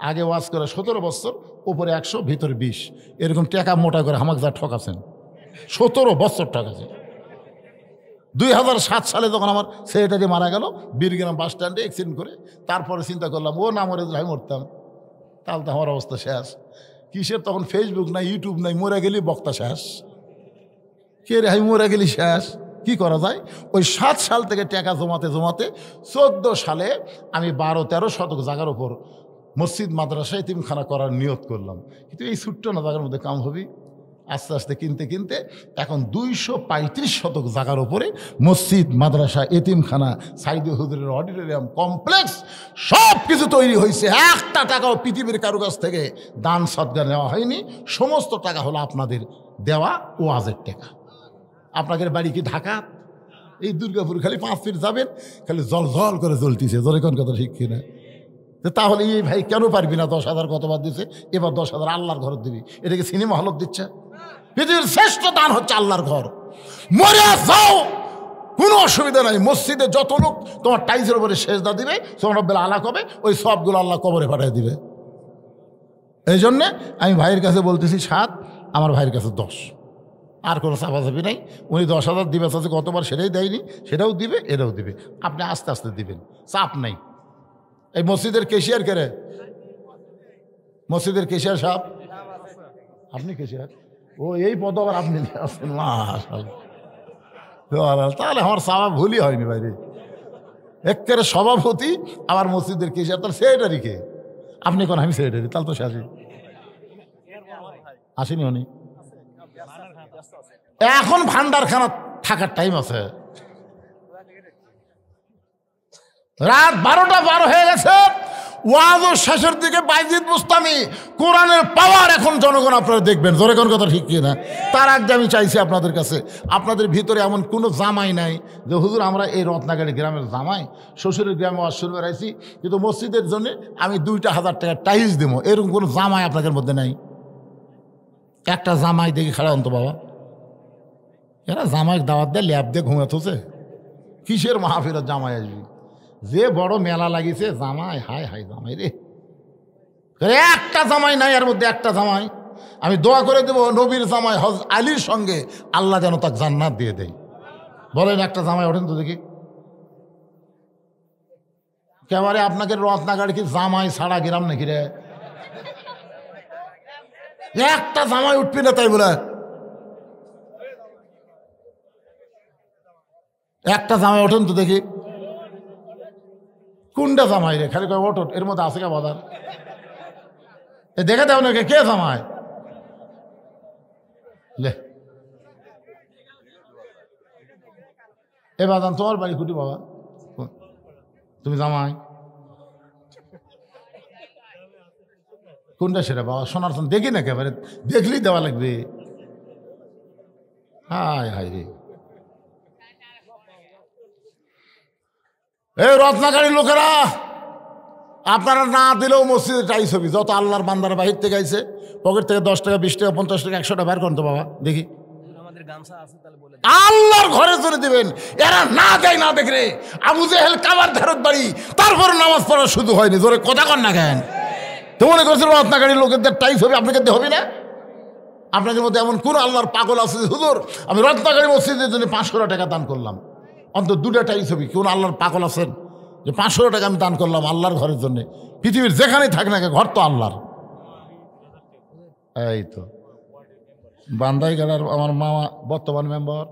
আগে ওয়াজ করে 17 বছর, উপরে 100, ভিতরে 20, এরকম টাকা মোটা করে আমাকে যা ঠকাছেন। 17 বছর ঠকাছে। 2007 সালে যখন আমার সেক্রেটারি মারা গেল বীরগ্রাম বাস স্ট্যান্ডে অ্যাক্সিডেন্ট করে, তারপরে চিন্তা করলাম ও না মরে আমি মরতাম, তাহলে তো আমার অবস্থা শেষ। কিসের তখন ফেসবুক নাই, ইউটিউব নাই, মরে গেলি বক্তা শেষ। কে রে, আমি মরে গেলি শেষ, কি করা যায়? ওই 7 সাল থেকে টাকা জমাতে জমাতে 14 সালে আমি 12-13 শতক জায়গার ওপর মসজিদ মাদ্রাসা এতিমখানা করার নিয়ত করলাম। কিন্তু এই ছোট্ট না জায়গার মধ্যে কাম হবি? আস্তে আস্তে কিনতে কিনতে এখন 235 শতক জায়গার উপরে মসজিদ, মাদ্রাসা, এতিমখানা, সাইদি হুজুরের অডিটোরিয়াম কমপ্লেক্স সব কিছু তৈরি হয়েছে। একটা টাকাও পৃথিবীর কারো কাছ থেকে দান সদকা নেওয়া হয়নি। সমস্ত টাকা হলো আপনাদের দেওয়া ওয়াজের টাকা। আপনাদের বাড়ি কি ঢাকা? এই দুর্গাপুর খালি 5 ফিট যাবেন, খালি জল জল করে জ্বলতিছে। জলে কোন কথা ঠিক কিনা? তাহলে এই ভাই কেন পারবি না? 10,000 কতবার দিছে, এবার 10,000 আল্লাহর ঘর দিবি। এটাকে সিনেমা হলত দিচ্ছে? পৃথিবীর শ্রেষ্ঠ দান হচ্ছে আল্লাহর ঘর। মরে যাও, কোনো অসুবিধা নাই। মসজিদে যত লোক তোমার টাইজের উপরে সেজদা দিবে, সোমরব্বেল আলা কবে, ওই সবগুলো আল্লাহ কবরে পাঠিয়ে দিবে। এই জন্যে আমি ভাইয়ের কাছে বলতেছি 7, আমার ভাইয়ের কাছে 10। আর কোনো চাপাচাপি নাই। উনি 10,000 দিবে আছে গতবার, সেটাই দেয়নি, সেটাও দিবে, এটাও দিবে। আপনি আস্তে আস্তে দিবেন, চাপ নাই। এই মসজিদের কেশিয়ার কেরে? মসজিদের কেশিয়ার সাহেব? আপনি কেশিয়ার? ও এই পদ আবার আপনি নিয়ে আসছেন? তাহলে আমার চাওয়া ভুলই হয়নি বাইরে। একেবারে সভাপতি আবার মসজিদের কেশিয়ার, তার সেক্রেটারি কে? আপনি কোন? আমি সেক্রেটারি। তাহলে তো সে আসেনি উনি। এখন ভান্ডারখানা থাকার টাইম আছে। রাত 12টা পার হয়ে গেছে, ওয়াজও শেষের দিকে। বাইজিদ বুস্তামি, কোরআনের পাওয়ার এখন জনগণ আপনারা দেখবেন। জোরে কোন কথা ঠিক কিনা? তার আগে আমি চাইছি আপনাদের কাছে, আপনাদের ভিতরে এমন কোনো জামাই নাই যে হুজুর আমরা এই রত্নাগাড়ি গ্রামের জামাই, শ্বশুরের গ্রামে ওয়াজ শুরু করাইছি, কিন্তু মসজিদের জন্য আমি 2,000 টাকা টাইলস দেবো, এরকম কোনো জামাই আপনাদের মধ্যে নাই? একটা জামাই দেখি খাড়া অন্ত বাবা, এরা জামাই দাওয়াত দেয় ল্যাব দিয়ে ঘুমাতেছে। কিসের মাহফিলের জামাই আসবি? যে বড় মেলা লাগিয়েছে জামাই, হায় হায় জামাই রে। একটা জামাই নাই, এর মধ্যে একটা জামাই। আমি দোয়া করে দেবো নবীর জামাই হজ আলীর সঙ্গে আল্লাহ যেন তাকে জান্নাত দিয়ে দেয়। বলেন একটা জামাই ওঠেন তো দেখি। কেবারে আপনাকে রত্নাগাড়ি কি জামাই ছাড়া গেলাম নাকি রে? একটা জামাই উঠবি না তাই বলে? একটা জামাই ওঠেন তো দেখি। কোনটা জামাই রে? খালি ওঠ, এর মধ্যে আছে কে বাজার? দেখে দেও নাকি কে জামাই? লে এ বাজান, তোমার বাড়ি কুটি বাবা? তুমি জামাই কোনটা সেটা বাবা? সোনার চান দেখি না, একেবারে দেখলেই দেওয়া লাগবে। হায় হায় রে, এই রত্নাগাড়ির লোকেরা আপনারা না দিলেও মসজিদে টাই ছবি যত আল্লাহর বান্দারা বাহির থেকে আইছে, পকেট থেকে 10 টাকা, 20 টাকা, 50 টাকা, 100 টাকা বের করুন তো বাবা দেখি। আল্লাহর ঘরে চলে দিবেন। এরা না দেয় না দেখে আবু জেহেল কাবার ধারত বাড়ি, তারপর নামাজ পড়া শুধু হয়নি। জোরে কথা কন না কেন? তো মনে করছিল রত্নাগাড়ির লোকেদের টাই ছবি আপনাকে হবে না? আপনাদের মধ্যে এমন কোন আল্লাহর পাগল আছে হুজুর আমি রত্নাগাড়ি মসজিদের জন্য 500 টাকা দান করলাম, অন্তত 2টা টাই ছবি? কোন আল্লাহর পাগল আছেন যে 500 টাকা আমি দান করলাম আল্লাহর ঘরের জন্য? পৃথিবীর যেখানেই থাক না, ঘর তো আল্লাহর। এই তো বান্দাই গেলার আমার মামা বর্তমান মেম্বার,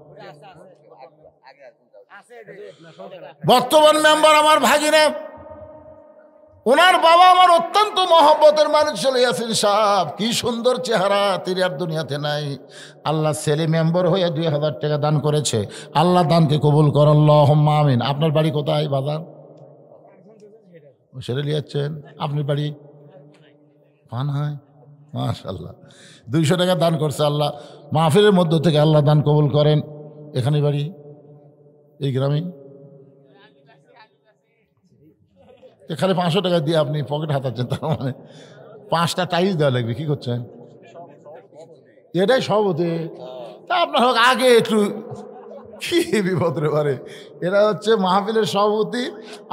আমার ভাগিনা, ওনার বাবা আমার অত্যন্ত মহব্বতের মানুষ ছিল ইয়াসিন সাহেব। কি সুন্দর চেহারা, তিনি আর দুনিয়াতে নাই। আল্লাহ ছেলে মেম্বার হয়ে 2,000 টাকা দান করেছে। আল্লাহ দানকে কবুল কর, আল্লাহুম্মা আমিন। আপনার বাড়ি কোথায় বাজার? সেটা লিয়াচ্ছেন? আপনার বাড়ি পানায়? মাশাআল্লাহ, 200 টাকা দান করছে। আল্লাহ মাহফিলের মধ্য থেকে আল্লাহ দান কবুল করেন। এখানে বাড়ি এই গ্রামে। এখানে 500 টাকা দিয়ে আপনি পকেট হাতাচ্ছেন, তার মানে 5টা টাইলস দেওয়া লাগবে। কি করছেন? এটাই সভাপতি। তা আপনার হোক আগে একটু কি বিপদ রে পারে। এরা হচ্ছে মাহফিলের সভাপতি,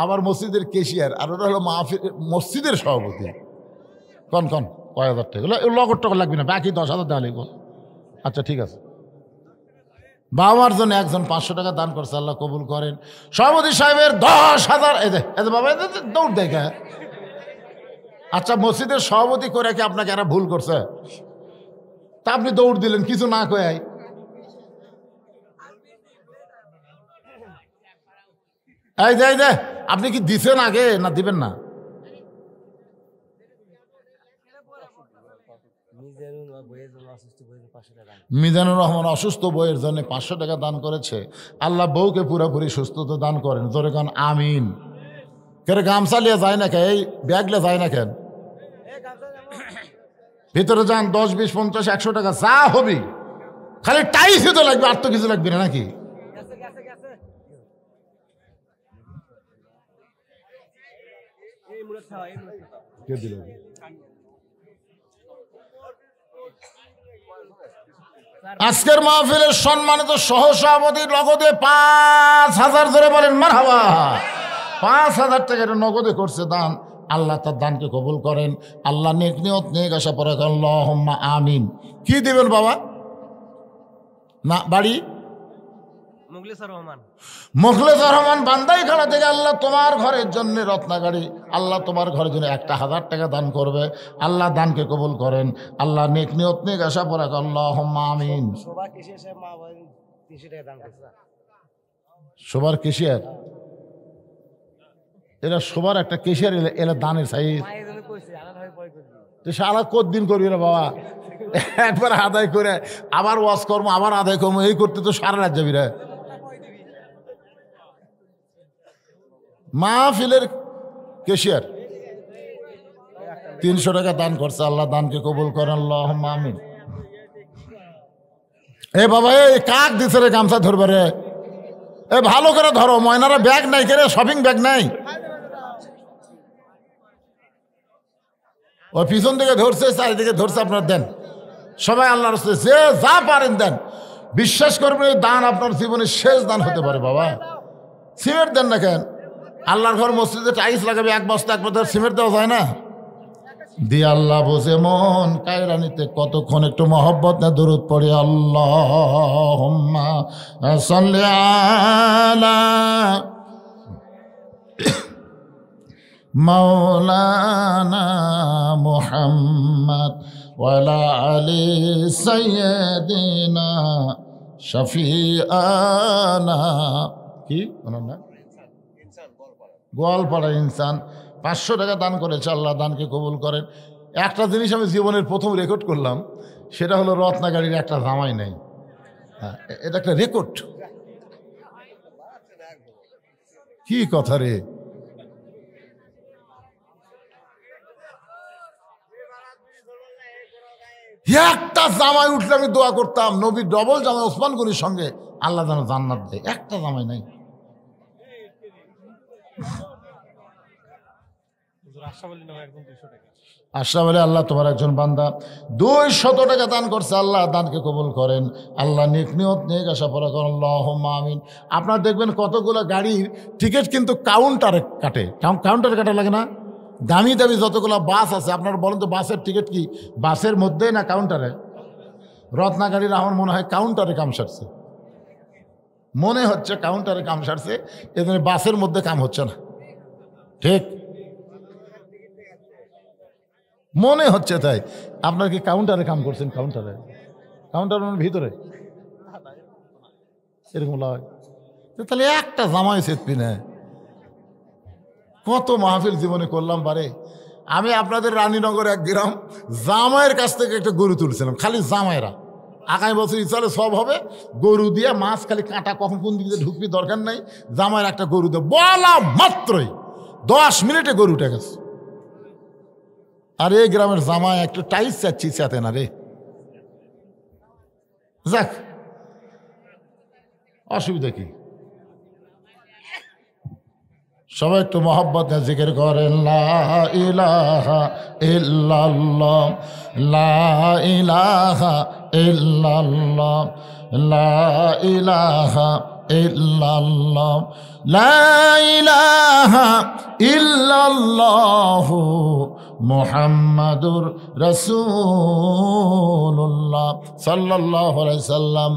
আবার মসজিদের কেশিয়ার, আর ওরা হলো মাহফিল মসজিদের সভাপতি। কন কন কয় হাজার টাকা লগর টাকা লাগবে না, বাকি 10,000 দেওয়া লাগবে। আচ্ছা ঠিক আছে। বাবার জন্য একজন 500 টাকা দান করছে, আল্লাহ কবুল করেন। সভাপতি সাহেবের 10,000। বাবা দৌড় দেখে। আচ্ছা মসজিদের সভাপতি করে কি আপনাকে এরা ভুল করছে? তা আপনি দৌড় দিলেন কিছু না কয়ে। এই যে আপনি কি দিছেন আগে না দিবেন না? মিজানুর রহমান অসুস্থ বইয়ের জন্য 500 টাকা দান করেছে। আল্লাহ বউকে পুরোপুরি সুস্থতা দান করেন। জোরে কান আমিন। কেন গামছা লিয়ে যায় না কেন? এই ব্যাগলে যায় না কেন? ভিতরে যান, 10, 20, 50, 100 টাকা যা হবি, খালি টাইসই তো লাগবে, আর তো কিছু লাগবে না নাকি? কে দিল? আজকের মাহফিলের সম্মানিত সহসভাপতি নগদে 5,000, ধরে বলেন মারহাবা। 5,000 টাকা নগদে করছে দান। আল্লাহ তার দানকে কবুল করেন। আল্লাহ নেক নিয়ত নেক আশা পরে আল্লাহুম্মা আমিন। কি দিবেন বাবা? না বাড়ি মুখলেসুর রহমান বান্দাই খাড়া থেকে, আল্লাহ তোমার ঘরের জন্য রত্নাগাড়ি, আল্লাহ তোমার ঘরের জন্য 1,000 টাকা দান করবে। আল্লাহ দানকে কবুল করেন। আল্লাহ নেক নিয়ত নেক আশা পরে আল্লাহুম্মা আমিন। সবার কেশিয়ার, এরা সবার একটা কেশিয়ার এলা দানের সাইজ। সারা কতদিন করবি রে বাবা? একবার আদায় করে আবার ওয়াজ কর্ম, আবার আদায় কর্ম, এই করতে তো সারা রাত যাবি রে। মাহফিলের কেশিয়ার 300 টাকা দান করছে। আল্লাহ দানকে কবুল করেন আল্লাহুম্মা আমিন। এ বাবা, এই কাক দিছে রে গামছা ধরবে রে? এ ভালো করে ধরো, ময়নারা ব্যাগ নাই কে রে? শপিং ব্যাগ নাই? ও পিছন দিকে ধরছে, চারিদিকে ধরছে, আপনার দেন সবাই। আল্লাহর রাস্তায় যে যা পারেন দেন। বিশ্বাস করবেন এই দান আপনার জীবনের শেষ দান হতে পারে বাবা। সিমেন্ট দেন না কেন? আল্লাহর ঘর মসজিদে টাইলস লাগাবে, 1 বস্তা 1 বস্তা সিমেন্ট দেওয়া যায় না? দিয়ে আল্লাহ বোঝে মন কায়রানিতে কতক্ষণ একটু মহব্বত না দরুদ পড়ে আল্লাহুম্মা সাল্লি আলা মাওলানা মুহাম্মদ ওয়ালা আলি সাইয়্যিদিনা শফিআনা। কি ওনার নাম? গোয়ালপাড়া ইনসান 500 টাকা দান করেছে। আল্লাহ দানকে কবুল করেন। একটা জিনিস আমি জীবনের প্রথম রেকর্ড করলাম, সেটা হলো রত্নাগাড়ির একটা জামাই নেই। হ্যাঁ, এটা একটা রেকর্ড। কি কথা রে? একটা জামাই উঠলে আমি দোয়া করতাম নবী ডবল জামাই ওসমান গনির সঙ্গে আল্লাহ যেন জান্নাত দেয়। একটা জামাই নাই। আশরাফ আলী, আল্লাহ তোমার একজন বান্দা 200 টাকা দান করছে। আল্লাহ দানকে কবুল করেন। আল্লাহ নেক নিয়ত নেক আশা পরা করেন আল্লাহুম্মা আমিন। আপনার দেখবেন কতগুলো গাড়ির টিকিট কিন্তু কাউন্টারে কাটে। কাউন্টারে কাটা লাগে না? দামি দামি যতগুলো বাস আছে, আপনারা বলেন তো বাসের টিকিট কি বাসের মধ্যে না কাউন্টারে? রত্নাগাড়ির আমার মনে হয় কাউন্টারে কাম সারছে, মনে হচ্ছে কাউন্টারে কাম সারছে, এজন্য বাসের মধ্যে কাম হচ্ছে না। ঠিক মনে হচ্ছে তাই। আপনার কি কাউন্টারে কাম করছেন? কাউন্টারে ভিতরে এরকম লাগে। তাহলে একটা জামাই সেতপি না। কত মাহফিল জীবনে করলাম পারে। আমি আপনাদের রানীনগর এক গ্রাম জামাইয়ের কাছ থেকে একটা গরু তুলছিলাম, খালি জামাইরা। আগামী বছর ইচ্ছালে সব হবে, গরু দিয়ে মাছ খালি কাঁটা কখন কোন দিকে ঢুকবি দরকার নাই, জামাইয়ের একটা গরু দিয়ে বলা মাত্রই 10 মিনিটে গরু উঠে গেছে। আর এই গ্রামের জামাই একটু টাইস চাচ্ছি চাতে না রে। যাক, অসুবিধা কি? সবাই একটু মহব্বত জিকির করেন লা ইলাহা ইল্লাল্লাহ, লা ইলাহা ইল্লাল্লাহ, লা ইলাহা ইল্লাল্লাহ, লা ইলাহা ইল্লাল্লাহু মুহাম্মাদুর রাসূলুল্লাহ সাল্লাল্লাহু আলাইহি সাল্লাম।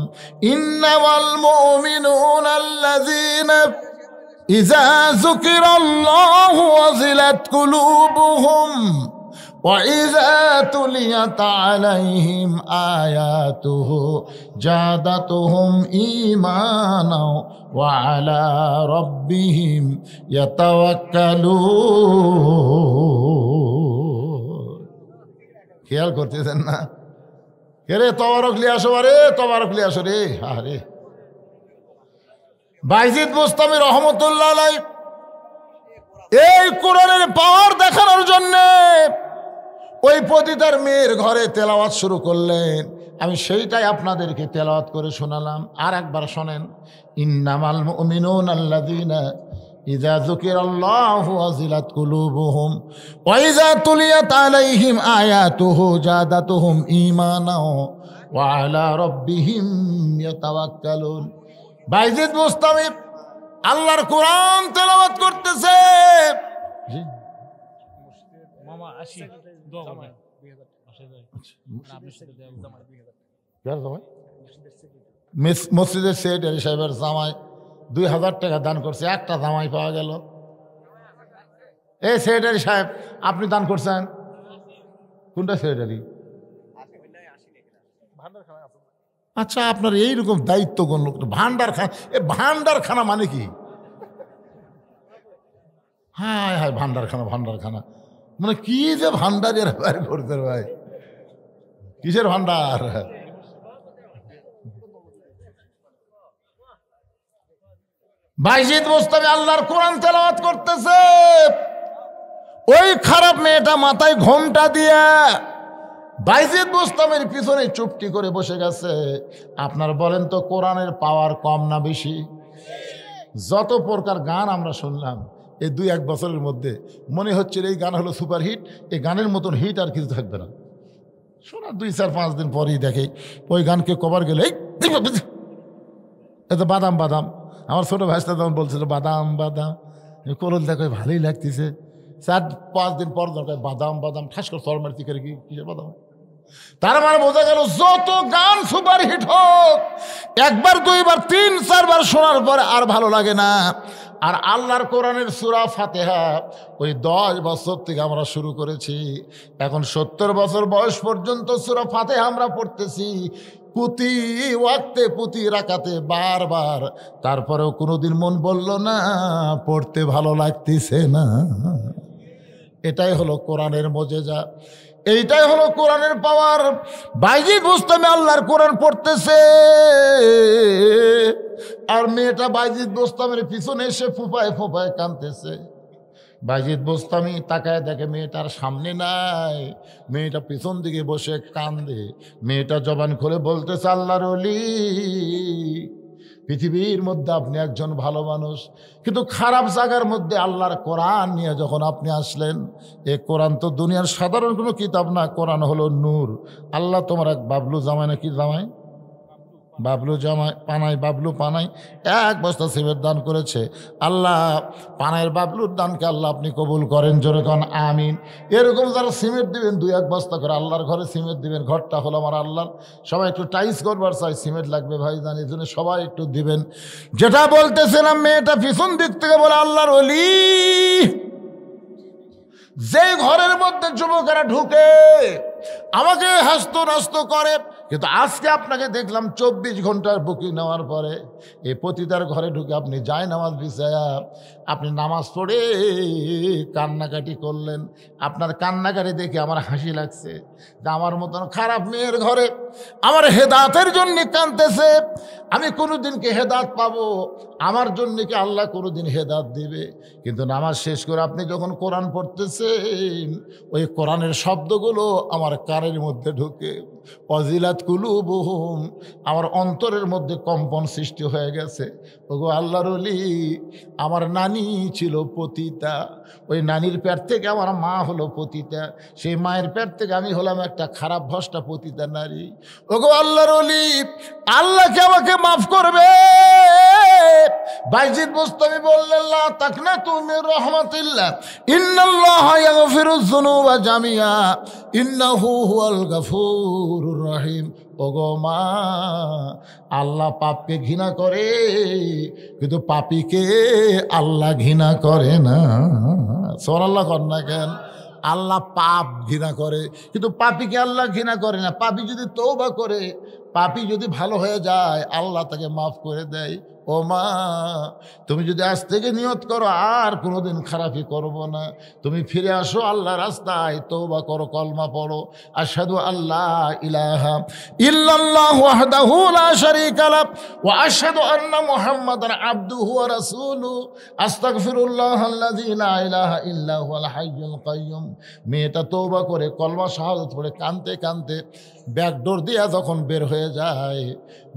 ইন্নামাল মুমিনুনা আল্লাযীনা ইযা যুকিরাল্লাহু ওয়াজিলাত কুলুবুহুম ওয়া ইযা তুলিয়াত আলাইহিম আয়াতুহু জাদাতুহুম ঈমানাও ওয়া আলা রাব্বিহিম ইয়াতাওয়াক্কালুন। খেয়াল করতেছেন না? কে রে তবারক লিয়ে আসো, আরে তবারক লিয়ে আসো রে। আরে বাইজিদ বোস্তামি রহমতুল্লাহ আলাইহি এই কোরআনের পাওয়ার দেখানোর জন্য ওই পতিতার মেয়ের ঘরে তেলাওয়াত শুরু করলেন। আমি সেইটাই আপনাদেরকে তেলাওয়াত করে শোনালাম। আর একবার শোনেন, ইন্নামাল মুমিনুনা আল্লাযীনা ইযা যুকিরাল্লাহু ওয়াজিলাত কুলুবুহুম ওয়া ইযা তুলিয়াত আলাইহিম আয়াতুহু জাদাতুহুম ঈমানা ওয়া আলা রাব্বিহিম ইয়াতাওয়াক্কালুন। বাইজিদ বোস্তামি আল্লাহর কোরআন তেলাওয়াত করতেছে। জি মামা আসি দোয়া করবেন। মসজিদের সেক্রেটারি সাহেবের জামাই 2000 টাকা দান করছে, একটা জামাই পাওয়া গেল। এই সেক্রেটারি সাহেব আপনি দান করছেন কোনটা সেক্রেটারি? আচ্ছা, আপনার এইরকম দায়িত্ব কোন লোক? ভান্ডারখানা, এ ভান্ডারখানা মানে কি? হ্যাঁ হ্যাঁ ভান্ডারখানা, ভান্ডারখানা মানে কি যে ভান্ডারের বাইর করতে ভাই, কিসের ভান্ডার? বাইজিদ বোস্তামি আল্লাহর কোরআন তেলাওয়াত করতেছে। ওই খারাপ মেয়েটা মাথায় ঘোমটা দিয়া বাইজিদ বোস্তামির পিছনে চুপটি করে বসে গেছে। আপনার বলেন তো কোরআনের পাওয়ার কম না বেশি? যত প্রকার গান আমরা শুনলাম এই 2-1 বছরের মধ্যে, মনে হচ্ছে এই গান হলো সুপারহিট, এই গানের মতন হিট আর কিছু থাকবে না। শোনা 2-4-5 দিন পরেই দেখে ওই গানকে কভার গেলে এত বাদাম বাদাম। আমার ছোটো ভাইটা তখন বলছিল বাদাম বাদাম, করল দেখো ভালোই লাগতেছে। 4-5 দিন পর দরকার বাদাম বাদাম, ঠাস করে সর মারতি করে কি কিসের বাদাম। তার মানে বোঝা গেল যত গান সুপারহিট হোক, 1বার 2বার 3-4বার শোনার পরে আর ভালো লাগে না। আর আল্লাহর কোরআনের সূরা ফাতিহা ওই 10 বছর থেকে আমরা শুরু করেছি, এখন 70 বছর বয়স পর্যন্ত সূরা ফাতিহা আমরা পড়তেছি, প্রতি ওয়াক্তে প্রতি রাকাতে বারবার। তারপরেও কোনোদিন মন বলল না পড়তে ভালো লাগতেছে না। এটাই হলো কোরআনের মজেজা, এইটাই হলো কোরআনের পাওয়ার। বাইজিদ বোস্তামি আল্লাহর কোরআন পড়তেছে আর মেয়েটা বাইজিদ বোস্তামির পিছনে এসে ফুপায় ফুপায় কাঁদতেছে। বাইজিদ বোস্তামি তাকায় দেখে মেয়েটার সামনে নাই, মেয়েটা পিছন দিকে বসে কান্দে। মেয়েটা জবান খুলে বলতেছে, আল্লাহর ওলি, পৃথিবীর মধ্যে আপনি একজন ভালো মানুষ, কিন্তু খারাপ জায়গার মধ্যে আল্লাহর কোরআন নিয়ে যখন আপনি আসলেন, এ কোরআন তো দুনিয়ার সাধারণ কোনো কিতাব না, কোরআন হলো নূর। আল্লাহ তোমার এক বাবলু জামাই, নাকি জামাই বাবলু জামাই পানাই, বাবলু পানাই 1 বস্তা সিমেন্ট দান করেছে। আল্লাহ পানাইয়ের বাবলুর দানকে আল্লাহ আপনি কবুল করেন, জোরে কন আমিন। এরকম যারা সিমেন্ট দিবেন 2-1 বস্তা করে আল্লাহর ঘরে সিমেন্ট দিবেন, ঘরটা হলো আমার আল্লাহর। সবাই একটু টাইস করবার চাই, সিমেন্ট লাগবে ভাই জানি, এই জন্য সবাই একটু দিবেন। যেটা বলতেছিলাম, মেয়েটা পিছন দিক থেকে বলে, আল্লাহর ওলি, যে ঘরের মধ্যে যুবকেরা ঢুকে আমাকে হাসতো নাস্ত করে, কিন্তু আজকে আপনাকে দেখলাম 24 ঘন্টার বুকিং নেওয়ার পরে এই পতিতার ঘরে ঢুকে আপনি যায় নামাজ বিছায়া আপনি নামাজ পড়ে কান্নাকাটি করলেন। আপনার কান্নাকাটি দেখে আমার হাসি লাগছে যে আমার মতন খারাপ মেয়ের ঘরে আমার হেদাতের জন্য কাঁদতেছে। আমি কোনোদিন কি হেদাত পাবো? আমার জন্য কি আল্লাহ কোনোদিন হেদাত দিবে? কিন্তু নামাজ শেষ করে আপনি যখন কোরআন পড়তেছেন, ওই কোরআনের শব্দগুলো আমার কানের মধ্যে ঢুকে ওয়াজিলাত কুলুবুহুম, আমার অন্তরের মধ্যে কম্পন সৃষ্টি হয়ে গেছে। ওগো আল্লাহর ওলি, আমার নানি ছিল পতিতা, ওই নানির পেট থেকে আমার মা হলো পতিতা, সেই মায়ের পেট থেকে আমি হলাম একটা খারাপ ভ্রষ্টা পতিতা নারী। ওগো আল্লাহর ওলি, আল্লাহকে আমাকে মাফ করবে। বাইজিদ বোস্তামি বললেন, লা তাকনাতু মির রাহমাতিল্লাহ, ইন্নাল্লাহা ইয়াগফিরুয যুনুবা জামিআ, ইন্নাহু হুয়াল গাফুরুর রহিম। ওগো মা, আল্লাহ পাপকে ঘৃণা করে, কিন্তু পাপীকে আল্লাহ ঘৃণা করে না। সুবহানাল্লাহ কর না কেন? আল্লাহ পাপ ঘৃণা করে, কিন্তু পাপীকে আল্লাহ ঘৃণা করে না। পাপী যদি তওবা করে পাপী যদি ভালো হয়ে যায় আল্লাহ তাকে মাফ করে দেয়। ও মা, তুমি যদি আজ থেকে নিয়ত করো আর কোনোদিন খারাপই করব না, তুমি ফিরে আসো আল্লাহ রাস্তায়, তওবা করো, কলমা পড়ো, আশহাদু আল্লাহ ইলাহা ইল্লাল্লাহু ওয়াহদাহু লা শারীকা লাহু ওয়া আশহাদু আন্না মুহাম্মাদান আবদুহু ওয়া রাসূলুহু আস্তাগফিরুল্লাহাল্লাযী লা ইলাহা ইল্লা হুয়াল হাইয়ুল কাইয়্যুম। মেয়েটা তওবা করে কলমা শাহাদাত পড়ে কাঁদতে কাঁদতে ব্যাকডোর দিয়া যখন বের হয়ে যায়,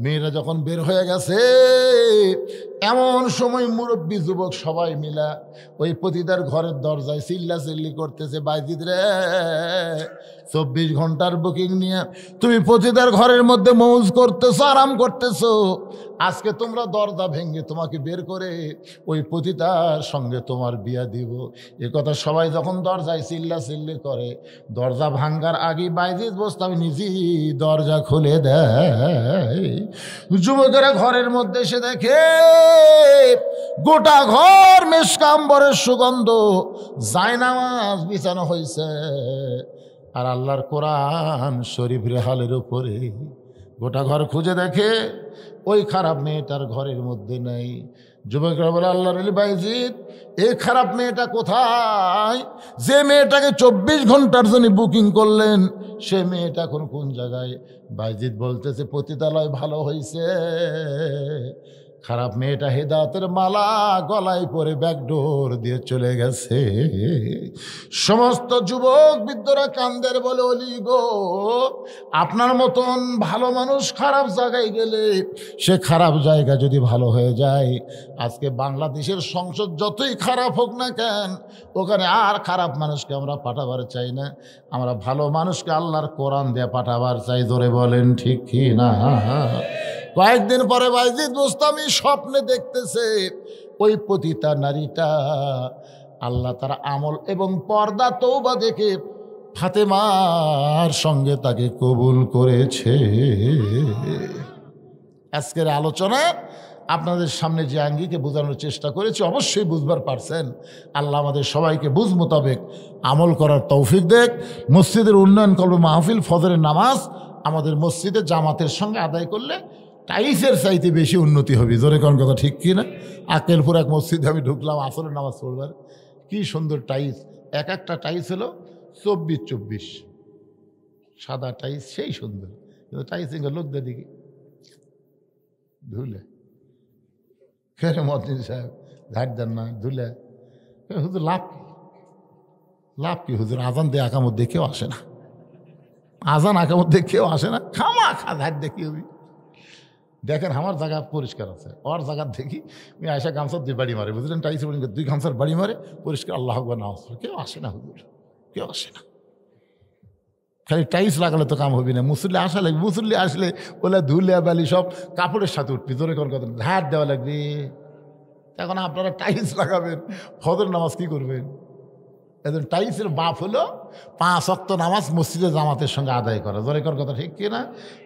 মেয়েরা যখন বের হয়ে গেছে, এমন সময় মুরব্বী যুবক সবাই মিলা ওই পতিতার ঘরের দরজায় চিল্লা চিল্লি করতেছে, বাইজিদ রে, 24 ঘন্টার বুকিং নিয়ে তুমি পতিতার ঘরের মধ্যে মৌজ করতেছো, আরাম করতেছো, আজকে তোমরা দরজা ভেঙে তোমাকে বের করে ওই পতিতার সঙ্গে তোমার বিয়া দিব। এ কথা সবাই যখন দরজায় চিল্লা চিল্লি করে, দরজা ভাঙ্গার আগে বাইজিদ বোস্তামি নিজেই দরজা খুলে দেয়। যুবকেরা ঘরের মধ্যে এসে দেখে গোটা ঘর মেশকাম্বরের সুগন্ধ, জায়নামাজ বিছানো হয়েছে, আর আল্লাহর কোরআন শরীফ রেহালের উপরে। গোটা ঘর খুঁজে দেখে ওই খারাপ মেয়েটার ঘরের মধ্যে নেই। যুবকরা বলে, আল্লাহর ওলি বাইজিদ, এই খারাপ মেয়েটা কোথায়? যে মেয়েটাকে 24 ঘন্টার জন্য বুকিং করলেন, সে মেয়েটা এখন কোন জায়গায়? বাইজিদ বলতেছে, পতিতালয় ভালো হয়েছে, খারাপ মেয়েটা হেদায়েতের মালা গলায় পরে ব্যাকডোর দিয়ে চলে গেছে। সমস্ত যুবক বৃদ্ধরা কান্দের বলে, ওলি গো, আপনার মতন ভালো মানুষ খারাপ জায়গায় গেলে সে খারাপ জায়গা যদি ভালো হয়ে যায়, আজকে বাংলাদেশের সংসদ যতই খারাপ হোক না কেন, ওখানে আর খারাপ মানুষকে আমরা পাঠাবার চাই না, আমরা ভালো মানুষকে আল্লাহর কোরআন দিয়ে পাঠাবার চাই। জোরে বলেন ঠিক কি না? কয়েকদিন পরে বাইজিদ বোস্তামি স্বপ্নে দেখতেছে ওই পতিতা নারীটা আল্লাহ তার আমল এবং পর্দা তওবা দেখে ফাতেমার সঙ্গে তাকে কবুল করেছে। আজকের আলোচনা আপনাদের সামনে যে আঙ্গিকে বোঝানোর চেষ্টা করেছি, অবশ্যই বুঝবার পারছেন। আল্লাহ আমাদের সবাইকে বুঝ মোতাবেক আমল করার তৌফিক দেখ। মসজিদের উন্নয়ন করবে, মাহফিল ফজরের নামাজ আমাদের মসজিদে জামাতের সঙ্গে আদায় করলে টাইসের চাইতে বেশি উন্নতি হবে। জোরে কোন কথা ঠিক কি না? আকেলপুর এক মসজিদে আমি ঢুকলাম আসরের নামাজ পড়বার, কি সুন্দর টাইস, এক একটা টাইস হলো 24 সাদা টাইস, সেই সুন্দর, কিন্তু টাইস লোক দেখি ধুলে খেরে মদিন সাহেব ঝাড় দেন না, ধুলে হুজুর লাভ কি? লাভ কি হুজুর? আজান দিয়ে আকামত দেখেও আসে না, আজান আকামত দেখেও আসে না, খামা খা ঝাড় দেখি হবি। দেখেন আমার জায়গা পরিষ্কার আছে, ওর জায়গা দেখি আমি আয়সা গামছার 2 বাড়ি মারে, বুঝলেন? টাইসে 2 গামছার বাড়ি মারে পরিষ্কার, আল্লাহ আকবার নামাজ পড়ে। কেউ আসে না হুজুর, কেউ আসে না। খালি টাইস লাগালে তো কাম হবি না, মুসল্লি আসা লাগবে, মুসল্লি আসলে ওলা ধুলে বালি সব কাপড়ের সাথে উঠবি। জোরে কোন কথা, ধার দেওয়া লাগবে। এখন আপনারা টাইস লাগাবেন, ফজর নামাজ কি করবেন? এদের টাইসের বাপ হলো 5 ওয়াক্ত নামাজ মসজিদে জামাতের সঙ্গে আদায় করা। জোরে কর কথা ঠিক কিনা?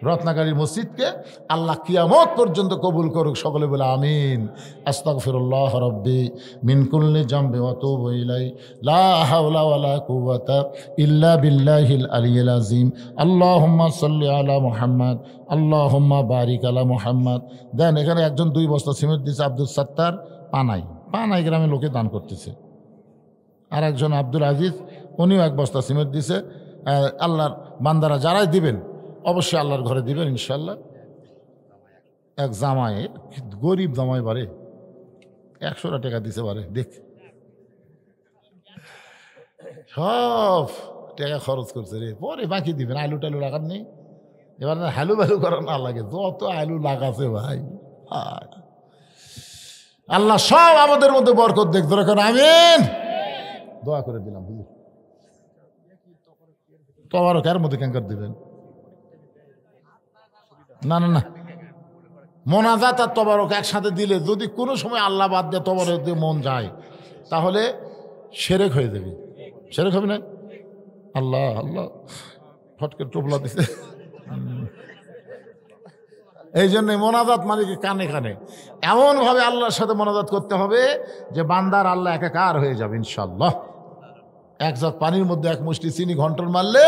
রত্নাকারী মসজিদকে আল্লাহ কিয়ামত পর্যন্ত কবুল করুক, সকলে বলে আমিন। আস্তাগফিরুল্লাহ রাব্বি মিন কুল্লি জামবি ওয়া তুবু ইলাই, লা হাওলা ওয়ালা কুওয়াতা ইল্লা বিল্লাহিল আলিয়্যিল আযীম। আল্লাহুম্মা সাল্লি আলা মুহাম্মাদ, আল্লাহুম্মা বারিক আলা মুহাম্মাদ। দেন এখানে একজন 2 বস্তা সিমেন্ট দিচ্ছে, আব্দুল সাত্তার, পানাই গ্রামে লোকে দান করতেছে। আর একজন আব্দুল আজিজ, উনিও 1 বস্তা সিমেন্ট দিছে। আল্লাহর বান্দারা যারাই দিবেন অবশ্যই আল্লাহর ঘরে দিবেন ইনশাল্লাহ। এক জামাই, গরিব জামাই বারে 100 টাকা দিছে বারে, দেখ সব টাকা খরচ করছে রে, পরে বাকি দিবেন। আলু টালু লাগার নেই, এবার হালু বালু করা না লাগে, যত আলু লাগাছে ভাই, আল্লাহ সব আমাদের মধ্যে বরকত দেখ। দরকার আমিন, দোয়া করে দিলাম। হুজুর তবারক এর মধ্যে ক্যাঙ্কার দিবেন না, না না, মোনাজাত আর তবারক একসাথে দিলে যদি কোনো সময় আল্লাহ বাদ দিয়ে তবারক দিয়ে মন যায়, তাহলে সেরেক হয়ে যাবে। সেরেক হবে না? আল্লাহ আল্লাহ ফটকে টোপলা দিছে। এই জন্যে মোনাজাত মানে কি কানে কানে এমনভাবে আল্লাহর সাথে মোনাজাত করতে হবে যে বান্দার আল্লাহ একাকার হয়ে যাবে ইনশাল্লাহ। 1 জগ পানির মধ্যে 1 মুষ্টি চিনি ঘন্টন মারলে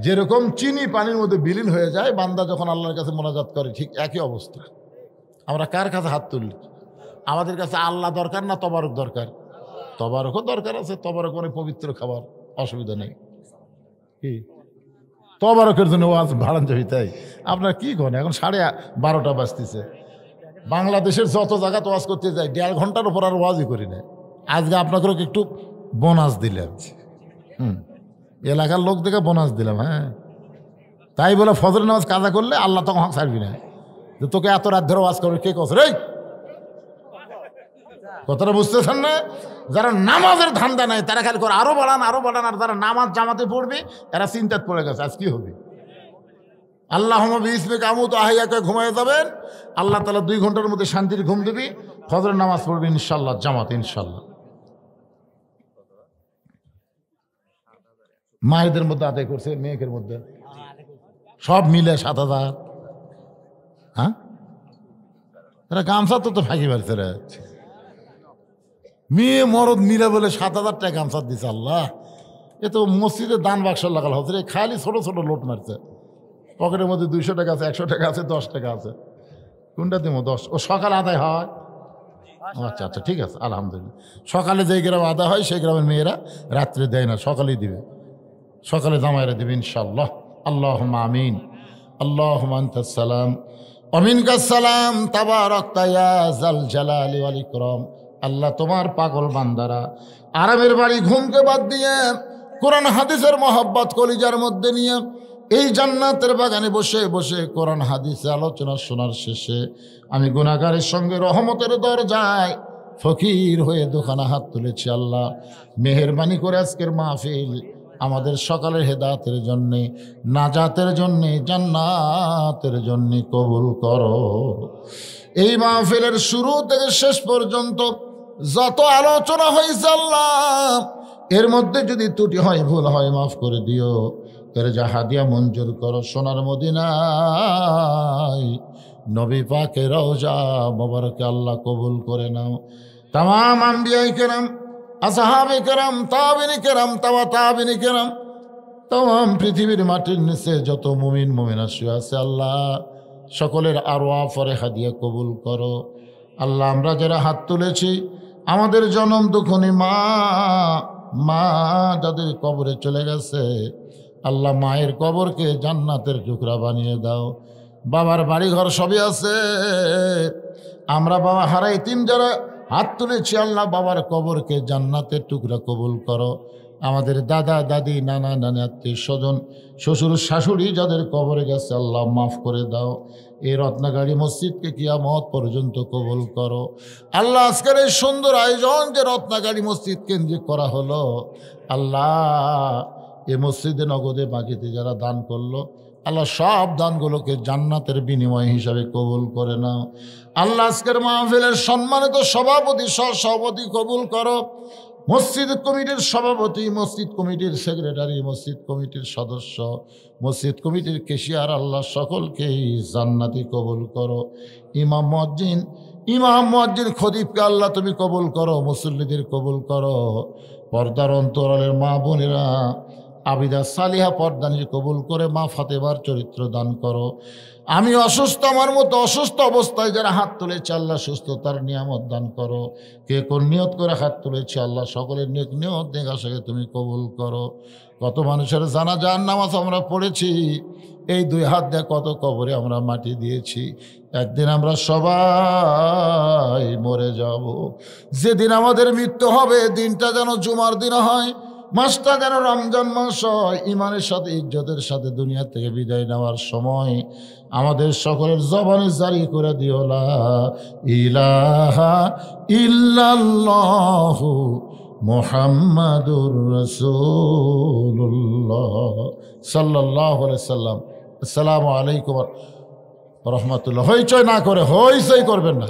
যেরকম চিনি পানির মধ্যে বিলীন হয়ে যায়, বান্দা যখন আল্লাহর কাছে মোনাজাত করে ঠিক একই অবস্থা। আমরা কার কাছে হাত তুলি? আমাদের কাছে আল্লাহ দরকার না তবারক দরকার? তবারকও দরকার আছে, তবারক মানে পবিত্র খাবার, অসুবিধা নেই। কি তবারকের জন্য ওয়াজ ভাড়ান যাবি? তাই আপনার কি করেন? এখন 12:30 বাজতেছে। বাংলাদেশের যত জায়গা ওয়াজ করতে যাই 1.5 ঘন্টার উপর আর ওয়াজই করি না। আজকে আপনাকে একটু বোনাস দিলাম, এলাকার লোক দেখে বোনাস দিলাম। হ্যাঁ, তাই বলে ফজরের নামাজ কাজা করলে আল্লাহ তখন হক ছাড়বি না যে তোকে এত রাত ধরে ওয়াজ করবে। কে কস রে? কথাটা বুঝতেছেন না? যারা নামাজের ধান্দা নাই তারা খালি করে আরো বাড়ান আরো বাড়ান, আর যারা নামাজ জামাতে পড়বে এরা চিন্তাত পড়ে গেছে আজ কি হবে। আল্লাহ বিসমিক আমুত আহিয়াকে ঘুমায় যাবেন, আল্লাহ তাআলা 2 ঘন্টার মধ্যে শান্তির ঘুম দিবি, ফজরের নামাজ পড়বি ইনশাল্লাহ জামাতে ইনশাল্লাহ। মায়েদের মধ্যে আদায় করছে, মেয়েকের মধ্যে সব মিলে 7,000। হ্যাঁ, এরা গামছা তো ফাঁকি মারছে রে। মেয়ে মরদ মিলে বলে 7,000 টাকা গামছা দিছে। আল্লাহ, এ তো মসজিদে দান বাক্স লাগাল হচ্ছে, খালি ছোট ছোট লোট মারছে। পকেটের মধ্যে 200 টাকা আছে, 100 টাকা আছে, 10 টাকা আছে। কোনটা দিব? 10। ও সকালে আদায় হয়? আচ্ছা আচ্ছা, ঠিক আছে, আলহামদুলিল্লাহ। সকালে যেই গ্রামে আদায় হয় সেই গ্রামের মেয়েরা রাত্রে দেয় না, সকালেই দিবে, সকালে জামাইরা দিবে ইনশাআল্লাহ। আল্লাহুম্মা আমিন। আল্লাহুম্মা আনতাস সালাম ওয়া মিনকাস সালাম তাবারাকতা ইয়া যাল জালালি ওয়াল ইকরাম। আল্লাহ, তোমার পাগল বান্দারা আরামের বাড়ি ঘুমকে বাদ দিয়ে কোরআন হাদিসের মহব্বত কলিজার মধ্যে নিয়ে এই জান্নাতের বাগানে বসে বসে কোরআন হাদিসে আলোচনা শোনার শেষে আমি গুনাহগারের সঙ্গে রহমতের দরজায় ফকির হয়ে দুখানা হাত তুলেছি। আল্লাহ, মেহেরবানি করে আজকের মাহফিল আমাদের সকালের হেদায়েতের জন্যে, নাজাতের জন্যে, জান্নাতের জন্যে কবুল করো। এই মাহফিলের শুরু থেকে শেষ পর্যন্ত যত আলোচনা হয়েছে আল্লাহ, এর মধ্যে যদি ত্রুটি হয়, ভুল হয়, মাফ করে দিও। এর জাহাদিয়া মঞ্জুর করো। সোনার মদিনায় নবী পাকের রওজা মোবারকে আল্লাহ কবুল করে নাও। তামাম আম্বিয়ায়ে কেরাম, আসহাবে কেরাম, তাবিনী কেরাম, তাবিনী কেরাম, তাম পৃথিবীর মাটির নিচে যত মুমিন মুমিনা শুয়ে আছে আল্লাহ, সকলের আরওয়াহ ফরেহা দিয়ে কবুল করো। আল্লাহ, আমরা যারা হাত তুলেছি, আমাদের জনম দুঃখনী মা যাদের কবরে চলে গেছে আল্লাহ, মায়ের কবরকে জান্নাতের টুকরা বানিয়ে দাও। বাবার বাড়িঘর সবই আছে, আমরা বাবা হারাই 3 যারা হাত তুলেছি আল্লাহ, বাবার কবরকে জান্নাতের টুকরা কবুল করো। আমাদের দাদা দাদি, নানা নানি, আত্মীয় স্বজন, শ্বশুর শাশুড়ি যাদের কবরে গেছে আল্লাহ মাফ করে দাও। এই রত্নাগাড়ি মসজিদকে কিয়ামত পর্যন্ত কবুল করো। আল্লাহ, আজকের এই সুন্দর আয়োজন যে রত্নাগাড়ি মসজিদ কেন্দ্রিক করা হলো আল্লাহ, এই মসজিদে নগদে বাকিতে যারা দান করলো আল্লাহ, সব দানগুলোকে জান্নাতের বিনিময় হিসাবে কবুল করে নাও। আল্লাহ, আজকের মাহফিলের সম্মানিত সভাপতি, সহসভাপতি কবুল করো। মসজিদ কমিটির সভাপতি, মসজিদ কমিটির সেক্রেটারি, মসজিদ কমিটির সদস্য, মসজিদ কমিটির কেশিয়ার আল্লাহ, সকলকেই জান্নাতি কবুল করো। ইমাম মুয়াজ্জিন খতিবকে আল্লাহ তুমি কবুল করো, মুসল্লিদের কবুল করো। পর্দার অন্তরালের মা বোনেরা আবিদা সালিহা পর্দানি কবুল করে মা ফাতেমার চরিত্র দান করো। আমি অসুস্থ, আমার মতো অসুস্থ অবস্থায় যারা হাত তুলেছে আল্লাহ, সুস্থতার নিয়ামত দান করো। কে কোন নিয়ত করে হাত তুলেছে আল্লাহ, সকলের নেক নিয়ত নেক আশাকে তুমি কবুল করো। কত মানুষের জানাজার নামাজ আমরা পড়েছি, এই 2 হাত দিয়ে কত কবরে আমরা মাটি দিয়েছি। একদিন আমরা সবাই মরে যাব। যেদিন আমাদের মৃত্যু হবে, দিনটা যেন জুমার দিন হয়, মাসটা যেন রমজান মাস হয়। ইমানের সাথে, ইজ্জতের সাথে দুনিয়া থেকে বিদায় নেওয়ার সময় আমাদের সকলের জবানে জারি করে দিও লা ইলাহা ইল্লাল্লাহু মুহাম্মাদুর রাসূলুল্লাহ সাল্লাল্লাহু আলাইহি সাল্লাম। আসসালামু আলাইকুম ওয়া রাহমাতুল্লাহ। হইচই না করে, হইচই করবেন না।